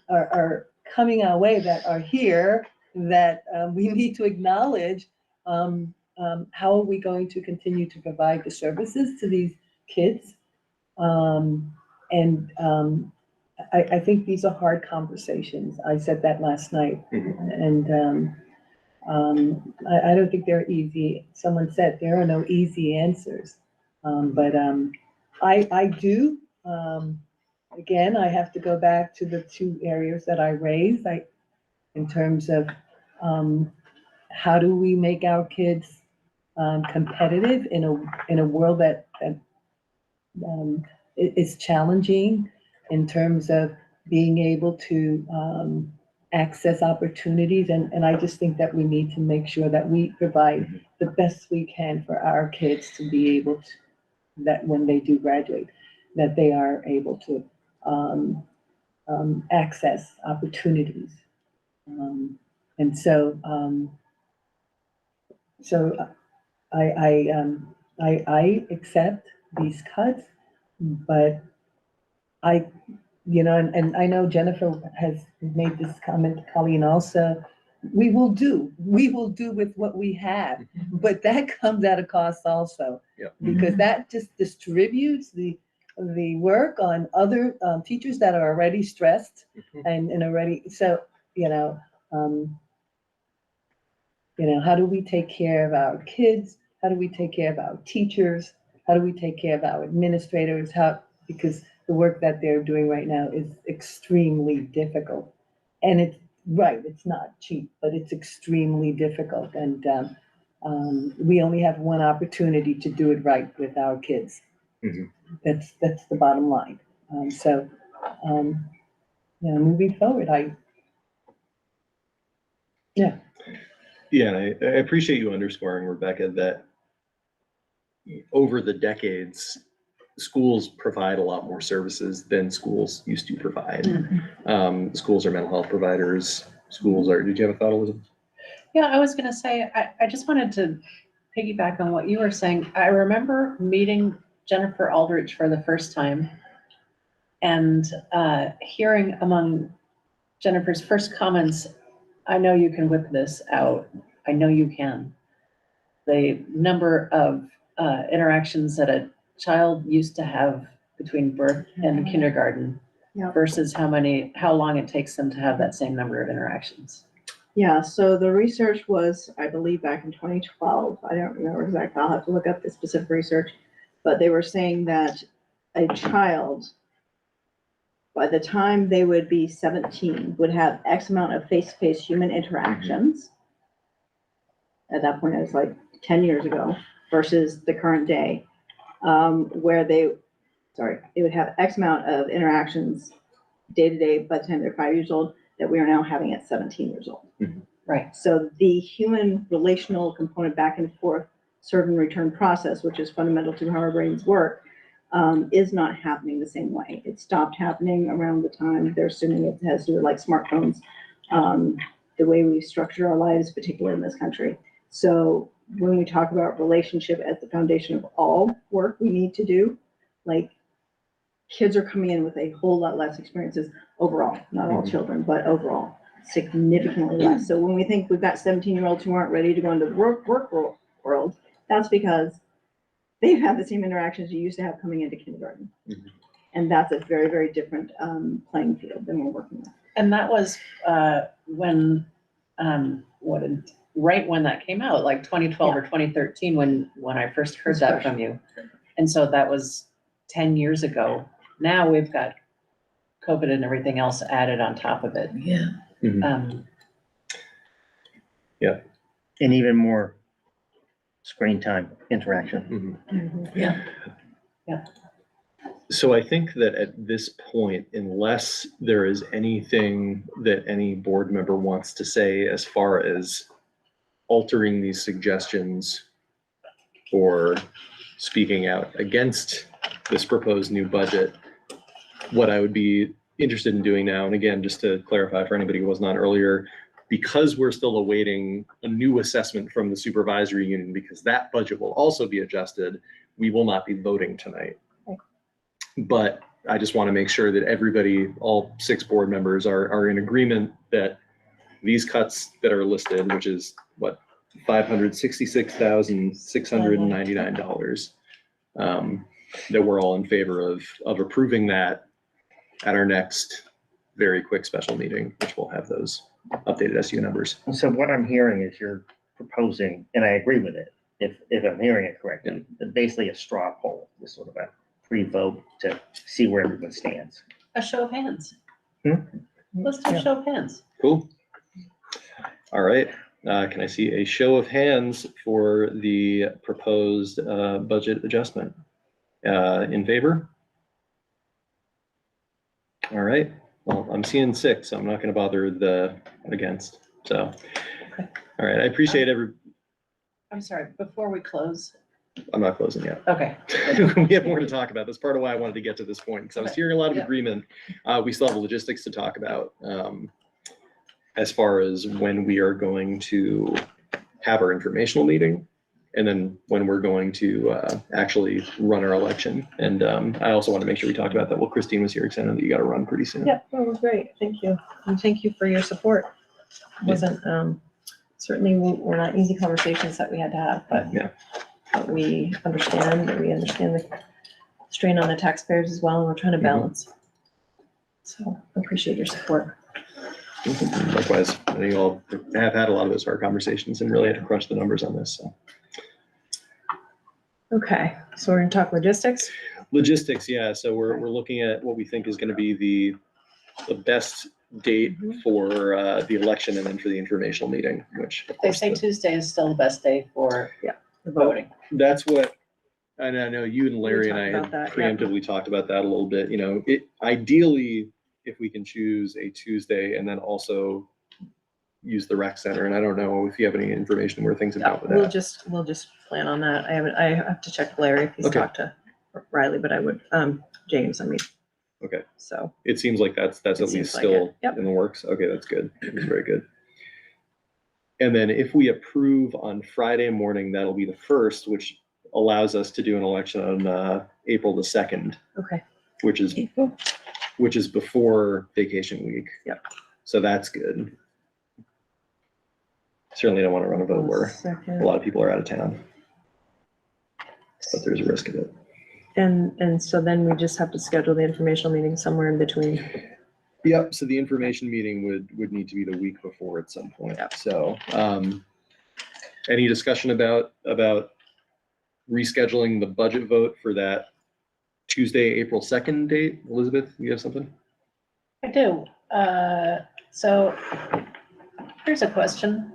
Speaker 7: are coming our way that are here that we need to acknowledge. How are we going to continue to provide the services to these kids? I think these are hard conversations. I said that last night. And I don't think they're easy. Someone said there are no easy answers. But I do, again, I have to go back to the 2 areas that I raised, in terms of how do we make our kids competitive in a world that it's challenging in terms of being able to access opportunities. And I just think that we need to make sure that we provide the best we can for our kids to be able to, that when they do graduate, that they are able to access opportunities. And so, I accept these cuts, but and I know Jennifer has made this comment, Colleen also, we will do with what we have, but that comes at a cost also.
Speaker 4: Yep.
Speaker 7: Because that just distributes the work on other teachers that are already stressed and already, so, how do we take care of our kids? How do we take care of our teachers? How do we take care of our administrators? Because the work that they're doing right now is extremely difficult. And it's not cheap, but it's extremely difficult. And we only have one opportunity to do it right with our kids.
Speaker 4: Mhm.
Speaker 7: That's the bottom line. Moving forward,
Speaker 4: Yeah, and I appreciate you underscoring, Rebecca, that over the decades, schools provide a lot more services than schools used to provide. Schools are mental health providers. Did you have a thought, Elizabeth?
Speaker 9: Yeah, I was gonna say, I just wanted to piggyback on what you were saying. I remember meeting Jennifer Aldrich for the first time and hearing among Jennifer's first comments, I know you can whip this out. I know you can. The number of interactions that a child used to have between birth and kindergarten versus how long it takes them to have that same number of interactions.
Speaker 8: Yeah, so the research was, I believe, back in 2012. I don't remember exactly. I'll have to look up the specific research, but they were saying that a child, by the time they would be 17, would have X amount of face-to-face human interactions. At that point, it was like 10 years ago versus the current day, where they would have X amount of interactions day to day by the time they're 5 years old that we are now having at 17 years old.
Speaker 9: Right.
Speaker 8: So the human relational component back and forth serve and return process, which is fundamental to how our brains work, is not happening the same way. It stopped happening around the time they're assuming it has to do with like smartphones, the way we structure our lives, particularly in this country. So when we talk about relationship as the foundation of all work we need to do, like kids are coming in with a whole lot less experiences overall, not all children, but overall, significantly less. So when we think we've got 17-year-olds who aren't ready to go into the work world, that's because they've had the same interactions you used to have coming into kindergarten. And that's a very, very different playing field than we're working with.
Speaker 9: And that was when, right when that came out, like 2012 or 2013, when I first heard that from you. And so that was 10 years ago. Now we've got COVID and everything else added on top of it.
Speaker 5: Yeah.
Speaker 6: And even more screen time interaction.
Speaker 5: Yeah.
Speaker 4: So I think that at this point, unless there is anything that any board member wants to say as far as altering these suggestions or speaking out against this proposed new budget, what I would be interested in doing now, and again, just to clarify for anybody who was not earlier, because we're still awaiting a new assessment from the supervisory union, because that budget will also be adjusted, we will not be voting tonight. But I just want to make sure that everybody, all 6 board members are in agreement that these cuts that are listed, which is what, $566,699, that we're all in favor of approving that at our next very quick special meeting, which will have those updated SU numbers.
Speaker 6: So what I'm hearing is you're proposing, and I agree with it, if I'm hearing it correctly, basically a straw poll, this sort of a pre-vote to see where everyone stands.
Speaker 9: A show of hands. Let's do a show of hands.
Speaker 4: Cool. All right. Can I see a show of hands for the proposed budget adjustment? In favor? All right, well, I'm seeing 6, so I'm not gonna bother the against, so.
Speaker 1: Okay.
Speaker 4: All right, I appreciate
Speaker 9: I'm sorry, before we close,
Speaker 4: I'm not closing yet.
Speaker 9: okay,
Speaker 4: We have more to talk about. That's part of why I wanted to get to this point, because I was
Speaker 9: Okay.
Speaker 4: hearing a lot of
Speaker 1: Yeah.
Speaker 4: agreement. We still have logistics to talk about, as far as when we are going to have our informational meeting, and then when we're going to actually run our election. And I also want to make sure we talked about that. Well, Christine was here, because I know that you got to run pretty soon.
Speaker 1: Yeah, that was great. Thank you. And thank you for your support. It wasn't, certainly were not easy conversations that we had to have, but
Speaker 4: Yeah.
Speaker 1: we understand the strain on the taxpayers as well, and we're trying to balance. So I appreciate your support.
Speaker 4: Likewise, I think all have had a lot of those hard conversations and really had to crunch the numbers on this, so.
Speaker 1: Okay, so we're gonna talk logistics.
Speaker 4: Logistics, yeah, so we're looking at what we think is gonna be the best date for the election and then for the informational meeting, which of
Speaker 9: they
Speaker 4: course,
Speaker 9: say Tuesday is still the best day for
Speaker 1: The vote.
Speaker 9: voting.
Speaker 4: that's what, and I know you and Larry and I
Speaker 1: talked
Speaker 4: had
Speaker 1: about that, yeah.
Speaker 4: preemptively talked about that a little bit, you know, it ideally, if we can choose a Tuesday and then also use the rec center, and I don't know if you have any information where things have gone with
Speaker 1: We'll
Speaker 4: that.
Speaker 1: just plan on that. I have to check with Larry if he's
Speaker 4: Okay.
Speaker 1: talked to Riley, but I would, James, I mean.
Speaker 4: Okay.
Speaker 1: So,
Speaker 4: It seems like that's
Speaker 1: It
Speaker 4: at
Speaker 1: seems
Speaker 4: least
Speaker 1: like
Speaker 4: still
Speaker 1: it. Yep.
Speaker 4: in the works. Okay, that's good. That's very good. And then if we approve on Friday morning, that'll be the 1st, which allows us to do an election on April the 2nd,
Speaker 1: okay.
Speaker 4: which is before vacation week.
Speaker 1: Yep.
Speaker 4: So that's good. Certainly don't want to run a vote where a
Speaker 1: Second.
Speaker 4: lot of people are out of town, but there's a risk of it.
Speaker 1: And so then we just have to schedule the informational meeting somewhere in between.
Speaker 4: Yep, so the information meeting would need to be the week before at some point.
Speaker 1: Yep.
Speaker 4: So, any discussion about rescheduling the budget vote for that Tuesday, April 2nd date? Elizabeth, you have something?
Speaker 9: I do. So here's a question.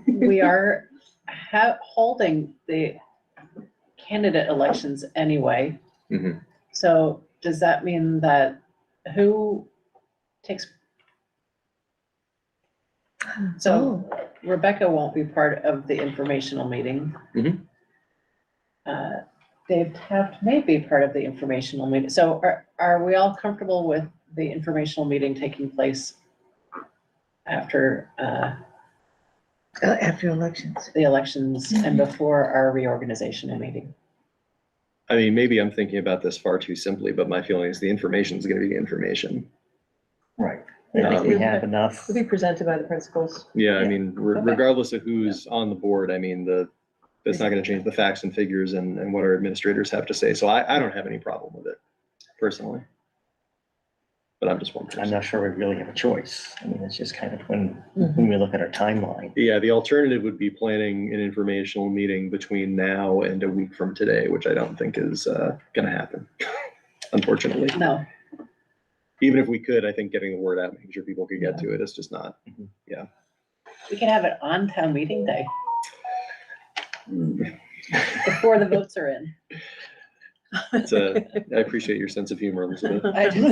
Speaker 9: We are holding the candidate elections anyway.
Speaker 4: Mhm.
Speaker 9: So does that mean that who takes? So Rebecca won't be part of the informational meeting.
Speaker 4: Mhm.
Speaker 9: Dave Taft may be part of the informational meeting. So are we all comfortable with the informational meeting taking place after
Speaker 2: After elections.
Speaker 9: the elections and before our reorganizational meeting?
Speaker 4: I mean, maybe I'm thinking about this far too simply, but my feeling is the information is going to be the information.
Speaker 6: Right. I think we have enough.
Speaker 1: Will be presented by the principals.
Speaker 4: Yeah, I
Speaker 9: Yeah.
Speaker 4: mean, regardless of who's on the board, I mean, that's not going to change the facts and figures and what our administrators have to say. So I don't have any problem with it personally. But I'm just one person.
Speaker 6: I'm not sure we really have a choice. I mean, it's just kind of when we look at our timeline.
Speaker 4: Yeah, the alternative would be planning an informational meeting between now and a week from today, which I don't think is gonna happen, unfortunately.
Speaker 9: No,
Speaker 4: Even if we could, I think getting the word out, making sure people could get to it, is just not.
Speaker 9: we can have it on town meeting day before the votes are in.
Speaker 4: I appreciate your sense of humor, Elizabeth.
Speaker 9: I do.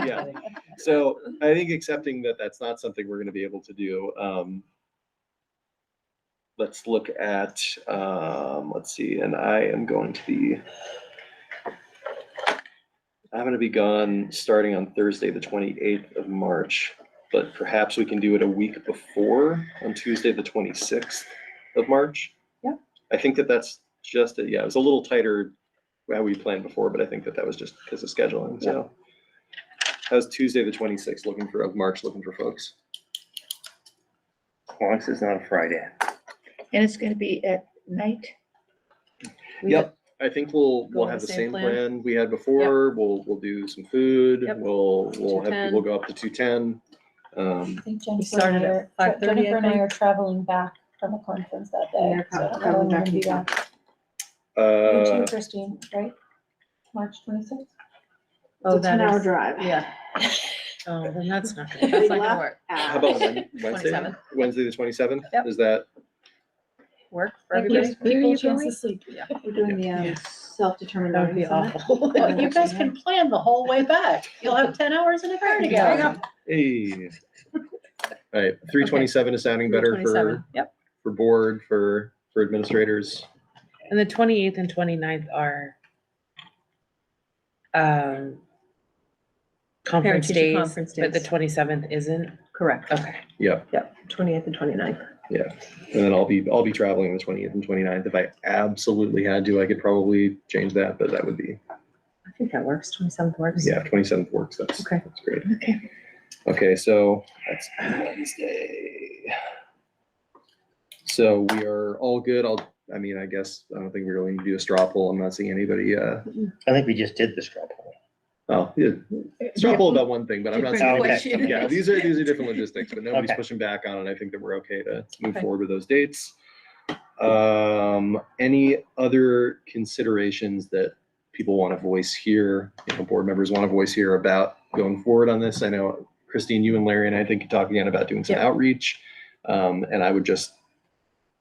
Speaker 4: Yeah. So I think accepting that that's not something we're gonna be able to do. Let's look at, let's see, and I'm going to be gone starting on Thursday, the 28th of March, but perhaps we can do it a week before on Tuesday, the 26th of March.
Speaker 1: Yeah.
Speaker 4: I think that's just, it was a little tighter how we planned before, but I think that was just because of scheduling, so. How's Tuesday, the 26th of March looking for folks?
Speaker 6: As long as it's not a Friday.
Speaker 2: And it's gonna be at night?
Speaker 4: Yep, I think we'll
Speaker 1: Go with
Speaker 4: have
Speaker 1: the
Speaker 4: the
Speaker 1: same
Speaker 4: same
Speaker 1: plan.
Speaker 4: plan we had before. We'll do some food.
Speaker 1: Yep.
Speaker 4: We'll have
Speaker 1: 210.
Speaker 4: people go up to 210.
Speaker 3: I think Jennifer
Speaker 1: started
Speaker 3: and I
Speaker 1: at
Speaker 3: are,
Speaker 1: 5:30,
Speaker 3: Jennifer and I
Speaker 1: think.
Speaker 3: are traveling back from a conference that day.
Speaker 1: Yeah,
Speaker 3: So I don't know
Speaker 1: traveling
Speaker 3: when we're
Speaker 1: back
Speaker 3: gonna be
Speaker 1: in time.
Speaker 3: back. You
Speaker 4: Uh,
Speaker 3: too, Christine, right? March 26th?
Speaker 1: Oh,
Speaker 8: It's a
Speaker 1: that
Speaker 8: 10-hour
Speaker 1: is,
Speaker 8: drive.
Speaker 1: yeah.
Speaker 5: Oh, then that's not
Speaker 1: That's not gonna work.
Speaker 4: how about Wednesday?
Speaker 1: 27th.
Speaker 4: Wednesday, the 27th?
Speaker 1: Yep.
Speaker 4: Is that
Speaker 1: work for
Speaker 3: That
Speaker 1: everybody?
Speaker 3: gives people a chance
Speaker 5: going?
Speaker 3: to sleep.
Speaker 8: We're doing the
Speaker 5: Yeah.
Speaker 8: self-determined
Speaker 5: That would be
Speaker 8: learning summit.
Speaker 5: awful.
Speaker 9: Well, you guys can plan the whole way back. You'll have 10 hours in a car together.
Speaker 4: Hey. All right, 327 is sounding better
Speaker 1: 327,
Speaker 4: for,
Speaker 1: yep.
Speaker 4: for board, for administrators.
Speaker 5: And the 28th and 29th are conference
Speaker 1: Parent-teacher
Speaker 5: days,
Speaker 1: conference
Speaker 5: but the
Speaker 1: days.
Speaker 5: 27th isn't?
Speaker 1: Correct.
Speaker 5: Okay.
Speaker 4: Yep.
Speaker 1: 28th and 29th.
Speaker 4: Yeah. And then I'll be traveling the 20th and 29th. If I absolutely had to, I could probably change that, but that would be,
Speaker 1: I think that works. 27th works.
Speaker 4: yeah, 27th works. That's
Speaker 1: Okay.
Speaker 4: That's great.
Speaker 1: Okay.
Speaker 4: Okay, so that's Wednesday. So we are all good. I guess, I don't think we really need to do a straw poll. I'm not seeing anybody,
Speaker 6: I think we just did the straw poll.
Speaker 4: oh, yeah. Straw poll about one thing, but I'm not seeing
Speaker 6: Different
Speaker 4: anybody.
Speaker 6: question.
Speaker 4: Yeah, these are different logistics, but nobody's
Speaker 6: Okay.
Speaker 4: pushing back on it. I think that we're okay to move
Speaker 1: Okay.
Speaker 4: forward with those dates. Any other considerations that people want to voice here, board members want to voice here about going forward on this? I know, Christine, you and Larry and I think could talk again about doing some
Speaker 1: Yep.
Speaker 4: outreach. And I would just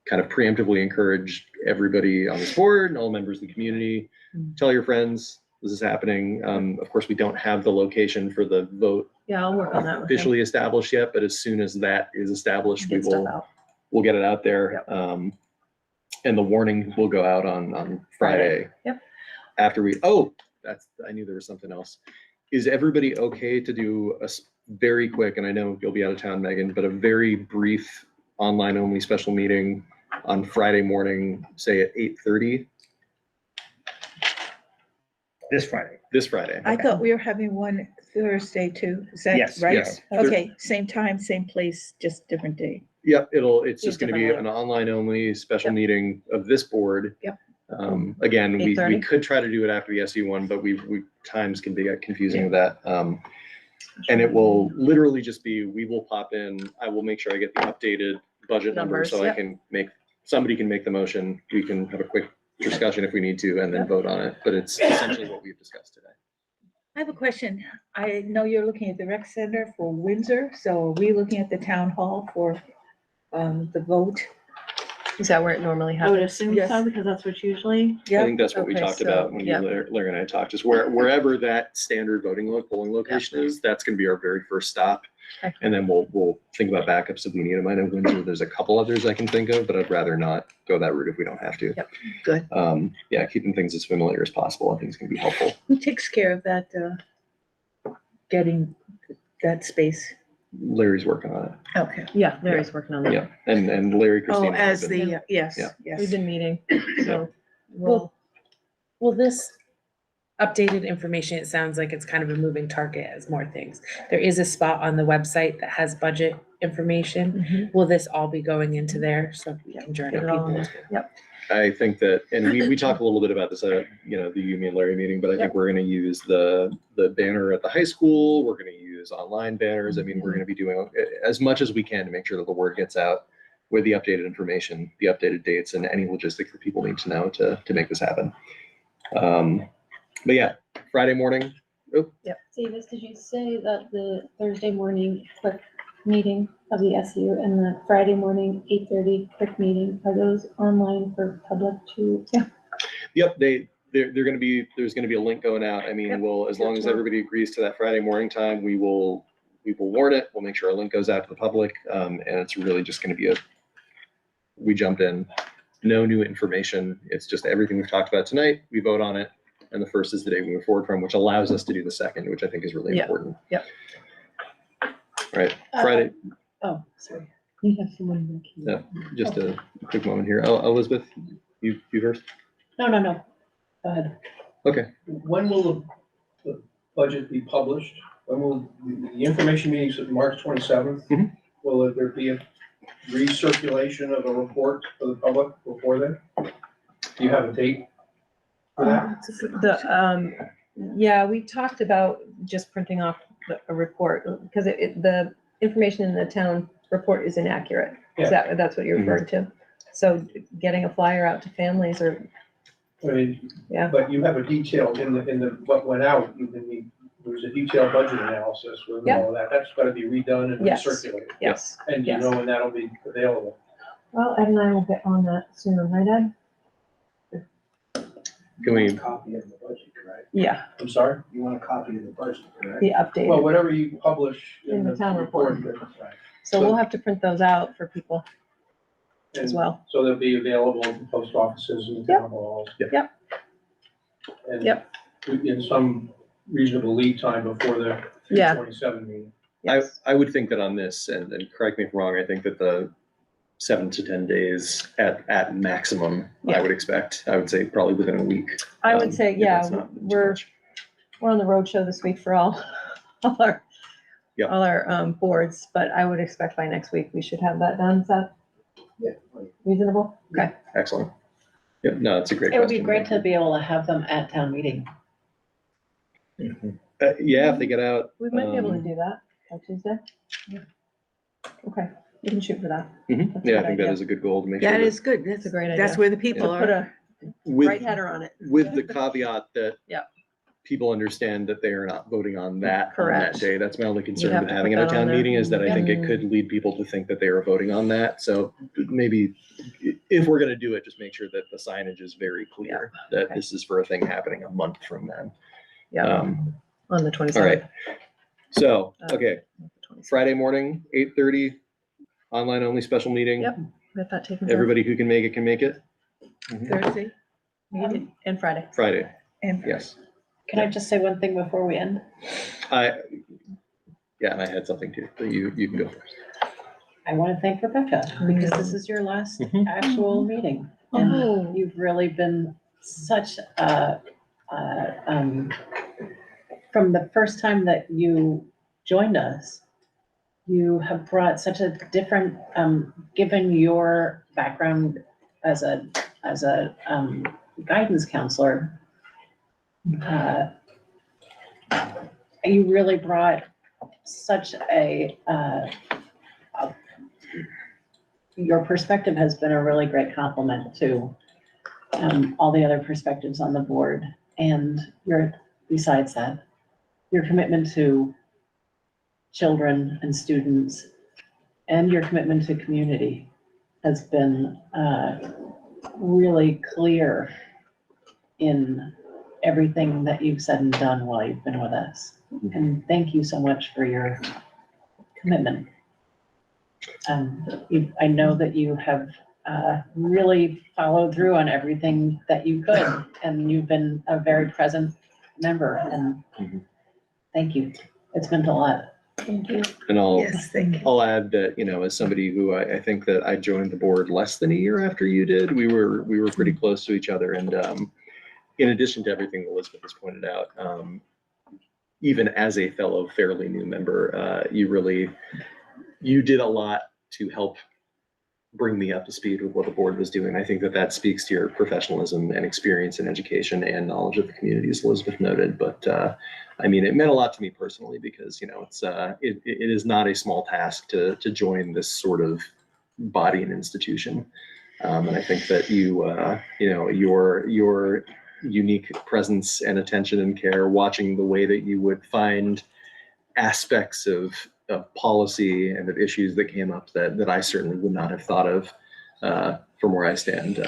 Speaker 4: kind of preemptively encourage everybody on this board and all members of the community, tell your friends this is happening. Of course, we don't have the location for the vote
Speaker 1: Yeah, I'll work on that with him.
Speaker 4: officially established yet, but as soon as that is established,
Speaker 1: Get stuff out.
Speaker 4: we'll get it out there. And the warning will go out on Friday.
Speaker 1: Yep.
Speaker 4: After I knew there was something else. Is everybody okay to do a very quick, and I know you'll be out of town, Megan, but a very brief online only special meeting on Friday morning, say at 8:30
Speaker 6: This Friday.
Speaker 4: this Friday?
Speaker 2: I thought we were having one Thursday too. Is that
Speaker 6: Yes,
Speaker 2: right?
Speaker 4: yes.
Speaker 2: Okay, same time, same place, just different day.
Speaker 4: Yep, it's just
Speaker 1: Yeah,
Speaker 4: gonna be
Speaker 1: different
Speaker 4: an online only special
Speaker 1: Yep.
Speaker 4: meeting of this board.
Speaker 1: Yep.
Speaker 4: Again, we
Speaker 1: 8:30?
Speaker 4: could try to do it after the SU one, but we times can get confusing with that. And it will literally just be, we will pop in, I will make sure I get the updated budget number,
Speaker 1: Numbers,
Speaker 4: so I
Speaker 1: yep.
Speaker 4: can somebody can make the motion, we can have a quick discussion if we need to, and then
Speaker 1: Yep.
Speaker 4: vote on it, but it's essentially what we've discussed today.
Speaker 2: I have a question. I know you're looking at the rec center for Windsor, so are we looking at the town hall for the vote?
Speaker 1: Is that where it normally
Speaker 8: I would
Speaker 1: happens?
Speaker 8: assume
Speaker 2: Yes.
Speaker 8: so, because that's what's usually.
Speaker 4: I
Speaker 2: Yeah,
Speaker 4: think that's what we
Speaker 1: Okay,
Speaker 4: talked
Speaker 1: so,
Speaker 4: about when
Speaker 1: yeah.
Speaker 4: Larry and I talked, just wherever that standard polling location is, that's gonna be our very first stop.
Speaker 1: Okay.
Speaker 4: And then we'll think about backups if we need them. I know Windsor, there's a couple others I can think of, but I'd rather not go that route if we don't have to.
Speaker 1: Yep.
Speaker 2: Good.
Speaker 4: Yeah, keeping things as familiar as possible, I think is gonna be helpful.
Speaker 2: who takes care of that, getting that space?
Speaker 4: Larry's working on it.
Speaker 2: Okay.
Speaker 1: Yeah, Larry's working on that.
Speaker 4: Yeah, and Larry, Christine.
Speaker 2: Oh,
Speaker 4: and I have
Speaker 2: as
Speaker 4: been-
Speaker 2: the, yes,
Speaker 4: Yeah.
Speaker 2: yes.
Speaker 1: We've been meeting, so
Speaker 5: Well, Will this updated information, it sounds like it's kind of a moving target as more things. There is a spot on the website that has budget information.
Speaker 1: Mhm.
Speaker 5: Will this all be going into there so we can journal
Speaker 1: Get it all in
Speaker 5: people?
Speaker 1: there. Yep.
Speaker 4: I think that, and we talked a little bit about this at, the you, me, and Larry meeting, but I think we're gonna use the banner at the high school. We're gonna use online banners. I mean, we're gonna be doing as much as we can to make sure that the word gets out with the updated information, the updated dates, and any logistics that people need to know to make this happen. But yeah, Friday morning. Oh,
Speaker 3: Davis, did you say that the Thursday morning quick meeting of the SU and the Friday morning 8:30 quick meeting, are those online for public to?
Speaker 4: yep, there's gonna be a link going out. I mean,
Speaker 1: Yep.
Speaker 4: as long as everybody agrees to that Friday morning time, we will warn it. We'll make sure our link goes out to the public. And it's really just gonna be we jump in, no new information. It's just everything we've talked about tonight. We vote on it. And the first is the day we move forward from, which allows us to do the second, which I think is really
Speaker 1: Yeah.
Speaker 4: important.
Speaker 1: Yep.
Speaker 4: All right, Friday,
Speaker 9: Oh, sorry.
Speaker 7: You have someone back here.
Speaker 4: just a quick moment here. Elizabeth, you first?
Speaker 9: No. Go ahead.
Speaker 4: Okay.
Speaker 10: When will the budget be published? When will the information meetings at March 27th?
Speaker 4: Mhm.
Speaker 10: Will there be a recirculation of a report for the public before then? Do you have a date for that?
Speaker 1: Yeah, we talked about just printing off a report, because the information in the town report is inaccurate. Is that's what you're referring to? So getting a flyer out to families or,
Speaker 10: I mean,
Speaker 1: yeah.
Speaker 10: but you have a detail in what went out, there was a detailed budget analysis with all of that. That's gotta be redone and
Speaker 1: Yes.
Speaker 10: recirculated.
Speaker 1: Yes,
Speaker 10: And you
Speaker 1: yes.
Speaker 10: know when that'll be available.
Speaker 1: Well, Ed and I will get on that soon, right, Ed?
Speaker 4: Can we,
Speaker 10: Copy of the budget, correct?
Speaker 1: Yeah,
Speaker 10: I'm sorry? You want a copy of the budget, correct?
Speaker 1: the
Speaker 10: Well,
Speaker 1: updated.
Speaker 10: whatever you publish
Speaker 1: In
Speaker 10: in
Speaker 1: the
Speaker 10: the
Speaker 1: town report.
Speaker 10: Right.
Speaker 1: So we'll have to print those out for people as
Speaker 10: And
Speaker 1: well.
Speaker 10: So they'll be available in post offices and
Speaker 1: Yep.
Speaker 10: town halls.
Speaker 1: Yep.
Speaker 10: And
Speaker 1: Yep.
Speaker 10: in some reasonable lead time before the
Speaker 1: Yeah.
Speaker 10: 27 meeting.
Speaker 1: Yes.
Speaker 4: I would think that on this, and correct me if I'm wrong, I think that the 7 to 10 days at maximum, I
Speaker 1: Yeah.
Speaker 4: would expect. I would say probably within a week.
Speaker 1: I would say,
Speaker 4: if
Speaker 1: yeah,
Speaker 4: that's not too
Speaker 1: we're
Speaker 4: much.
Speaker 1: on the road show this week for all our,
Speaker 4: Yep.
Speaker 1: all our boards, but I would expect by next week we should have that done. Is that
Speaker 10: Yeah.
Speaker 1: reasonable? Okay.
Speaker 4: Excellent. Yeah, no, it's a great
Speaker 9: It would be
Speaker 4: question.
Speaker 9: great to be able to have them at town meeting.
Speaker 4: Yeah, if they get out.
Speaker 1: We might be able to do that on Tuesday.
Speaker 2: Yeah.
Speaker 1: Okay, we can shoot for that.
Speaker 4: Mhm.
Speaker 1: That's a
Speaker 4: Yeah, I
Speaker 1: good
Speaker 4: think that
Speaker 1: idea.
Speaker 4: is a good goal to make
Speaker 2: Yeah,
Speaker 4: sure
Speaker 2: it
Speaker 4: that
Speaker 2: is good.
Speaker 1: That's a great
Speaker 2: That's
Speaker 1: idea.
Speaker 2: where the people
Speaker 1: To put
Speaker 2: are.
Speaker 1: a
Speaker 4: with,
Speaker 1: right header on it.
Speaker 4: with the caveat that
Speaker 1: Yeah.
Speaker 4: people understand that they are not voting on that
Speaker 1: Correct.
Speaker 4: day. That's my only concern
Speaker 1: have
Speaker 4: with
Speaker 1: to
Speaker 4: having it
Speaker 1: put
Speaker 4: at
Speaker 1: that on
Speaker 4: town
Speaker 1: there.
Speaker 4: meeting is that I think it
Speaker 1: Mm.
Speaker 4: could lead people to think that they are voting on that. So maybe if we're gonna do it, just make sure that the signage is very clear that
Speaker 1: Okay.
Speaker 4: this is for a thing happening a month from then.
Speaker 1: Yeah, on the 27th.
Speaker 4: All right. So, okay,
Speaker 1: Not the 27th.
Speaker 4: Friday morning, 8:30, online only special meeting.
Speaker 1: Yep. Got that taken care of.
Speaker 4: Everybody who can make it can make it.
Speaker 2: Thursday meeting
Speaker 1: And Friday.
Speaker 4: Friday,
Speaker 2: and.
Speaker 4: yes.
Speaker 9: Can I just say one thing before we end?
Speaker 4: Yeah, and I had something too, but you can go first.
Speaker 9: I want to thank Rebecca because this is your last
Speaker 4: Mhm.
Speaker 9: actual meeting.
Speaker 1: Oh.
Speaker 9: And you've really been such from the first time that you joined us, you have brought such a different, given your background as a guidance counselor, you really brought such your perspective has been a really great compliment to all the other perspectives on the board. And besides that, your commitment to children and students and your commitment to community has been really clear in everything that you've said and done while you've been with us. And thank you so much for your commitment. I know that you have really followed through on everything that you could, and you've been a very present member, and thank you. It's meant a lot.
Speaker 1: Thank you.
Speaker 4: And I'll
Speaker 2: thank you.
Speaker 4: I'll add that, as somebody who I think that I joined the board less than a year after you did, we were pretty close to each other. And in addition to everything Elizabeth has pointed out, even as a fellow fairly new member, you did a lot to help bring me up to speed with what the board was doing. I think that speaks to your professionalism and experience in education and knowledge of the community, as Elizabeth noted. But it meant a lot to me personally because it is not a small task to join this sort of body and institution. And I think that your unique presence and attention and care, watching the way that you would find aspects of policy and of issues that came up that I certainly would not have thought of from where I stand.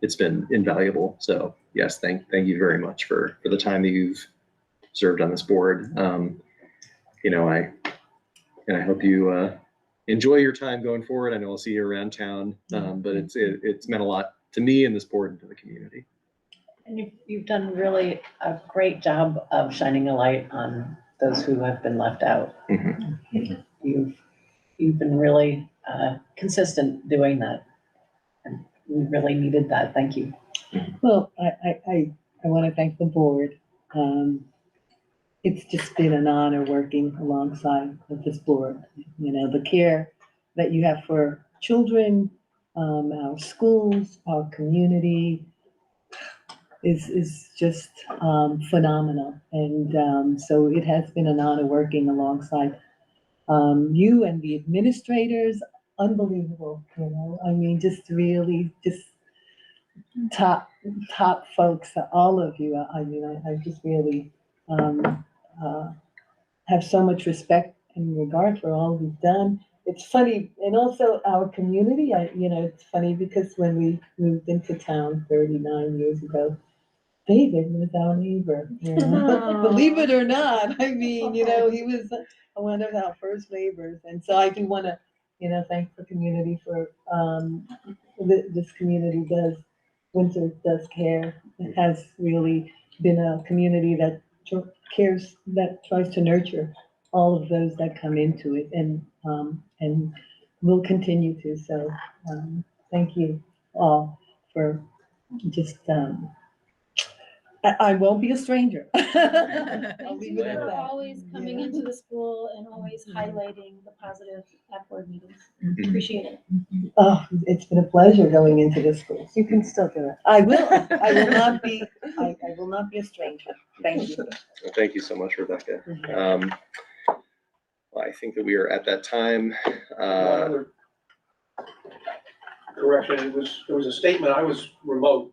Speaker 4: It's been invaluable. So yes, thank you very much for the time that you've served on this board. I hope you enjoy your time going forward. I know I'll see you around town, but it's meant a lot to me and this board and to the community.
Speaker 9: And you've done really a great job of shining a light on those who have been left out. You've been really consistent doing that. And we really needed that. Thank you.
Speaker 7: Well, I want to thank the board. It's just been an honor working alongside with this board. The care that you have for children, our schools, our community is just phenomenal. And so it has been an honor working alongside you and the administrators. Unbelievable, just really top folks, all of you. I just really have so much respect and regard for all you've done it's funny, and also our community, it's funny because when we moved into town 39 years ago, David was our neighbor. Believe it or not, I mean, he was one of our first neighbors. And so I do want to, thank the community for, this community Windsor does care. It has really been a community that cares, that tries to nurture all of those that come into it and will continue to. So, thank you all for just, I won't be a stranger. I'll
Speaker 3: Thank
Speaker 7: leave
Speaker 3: you
Speaker 7: it at
Speaker 3: for
Speaker 7: that.
Speaker 3: always coming
Speaker 7: Yeah.
Speaker 3: into the school and always highlighting the positive at board meetings.
Speaker 7: Mhm.
Speaker 3: Appreciate it.
Speaker 7: Oh, it's been a pleasure going into this school.
Speaker 2: You can still do it.
Speaker 7: I will not be, I will not be a stranger. Thank you.
Speaker 4: Well, thank you so much, Rebecca. Well, I think that we are at that time.
Speaker 10: One other correction, there was a statement, I was remote,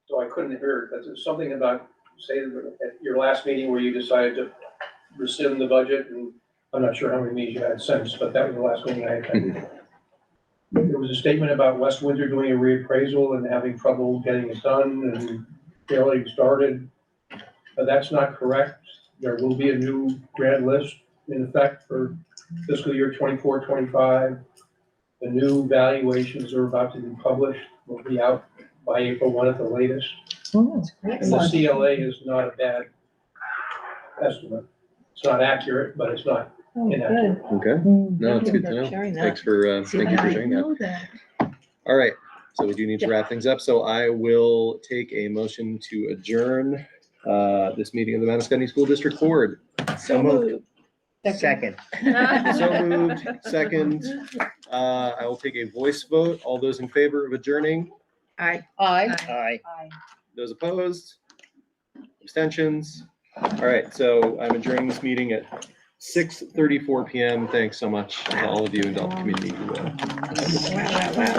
Speaker 10: so I couldn't hear it, but there's something about, say, at your last meeting where you decided to rescind the budget, and I'm not sure how many meetings you had since, but that was the last meeting I attended. There was a statement about West Windsor doing a reappraisal and having trouble getting it done and failing started. But that's not correct. There will be a new grant list in effect for fiscal year 24-25. The new valuations are about to be published, will be out by April 1 at the latest. And the CLA is not a bad estimate. It's not accurate, but it's not inaccurate.
Speaker 4: Okay. No, it's good to know. Thanks for, thank you for sharing that. All right. So we do need to wrap things up. So I will take a motion to adjourn this meeting of the Manascutney School District Board.
Speaker 6: So moved. Second.
Speaker 4: So moved. Second. I will take a voice vote. All those in favor of adjourning?
Speaker 5: Aye.
Speaker 6: Aye.
Speaker 4: Those opposed? Abstentions? All right, so I'm adjourning this meeting at 6:34 PM. Thanks so much to all of you and all the community who
Speaker 5: Wow, wow, wow.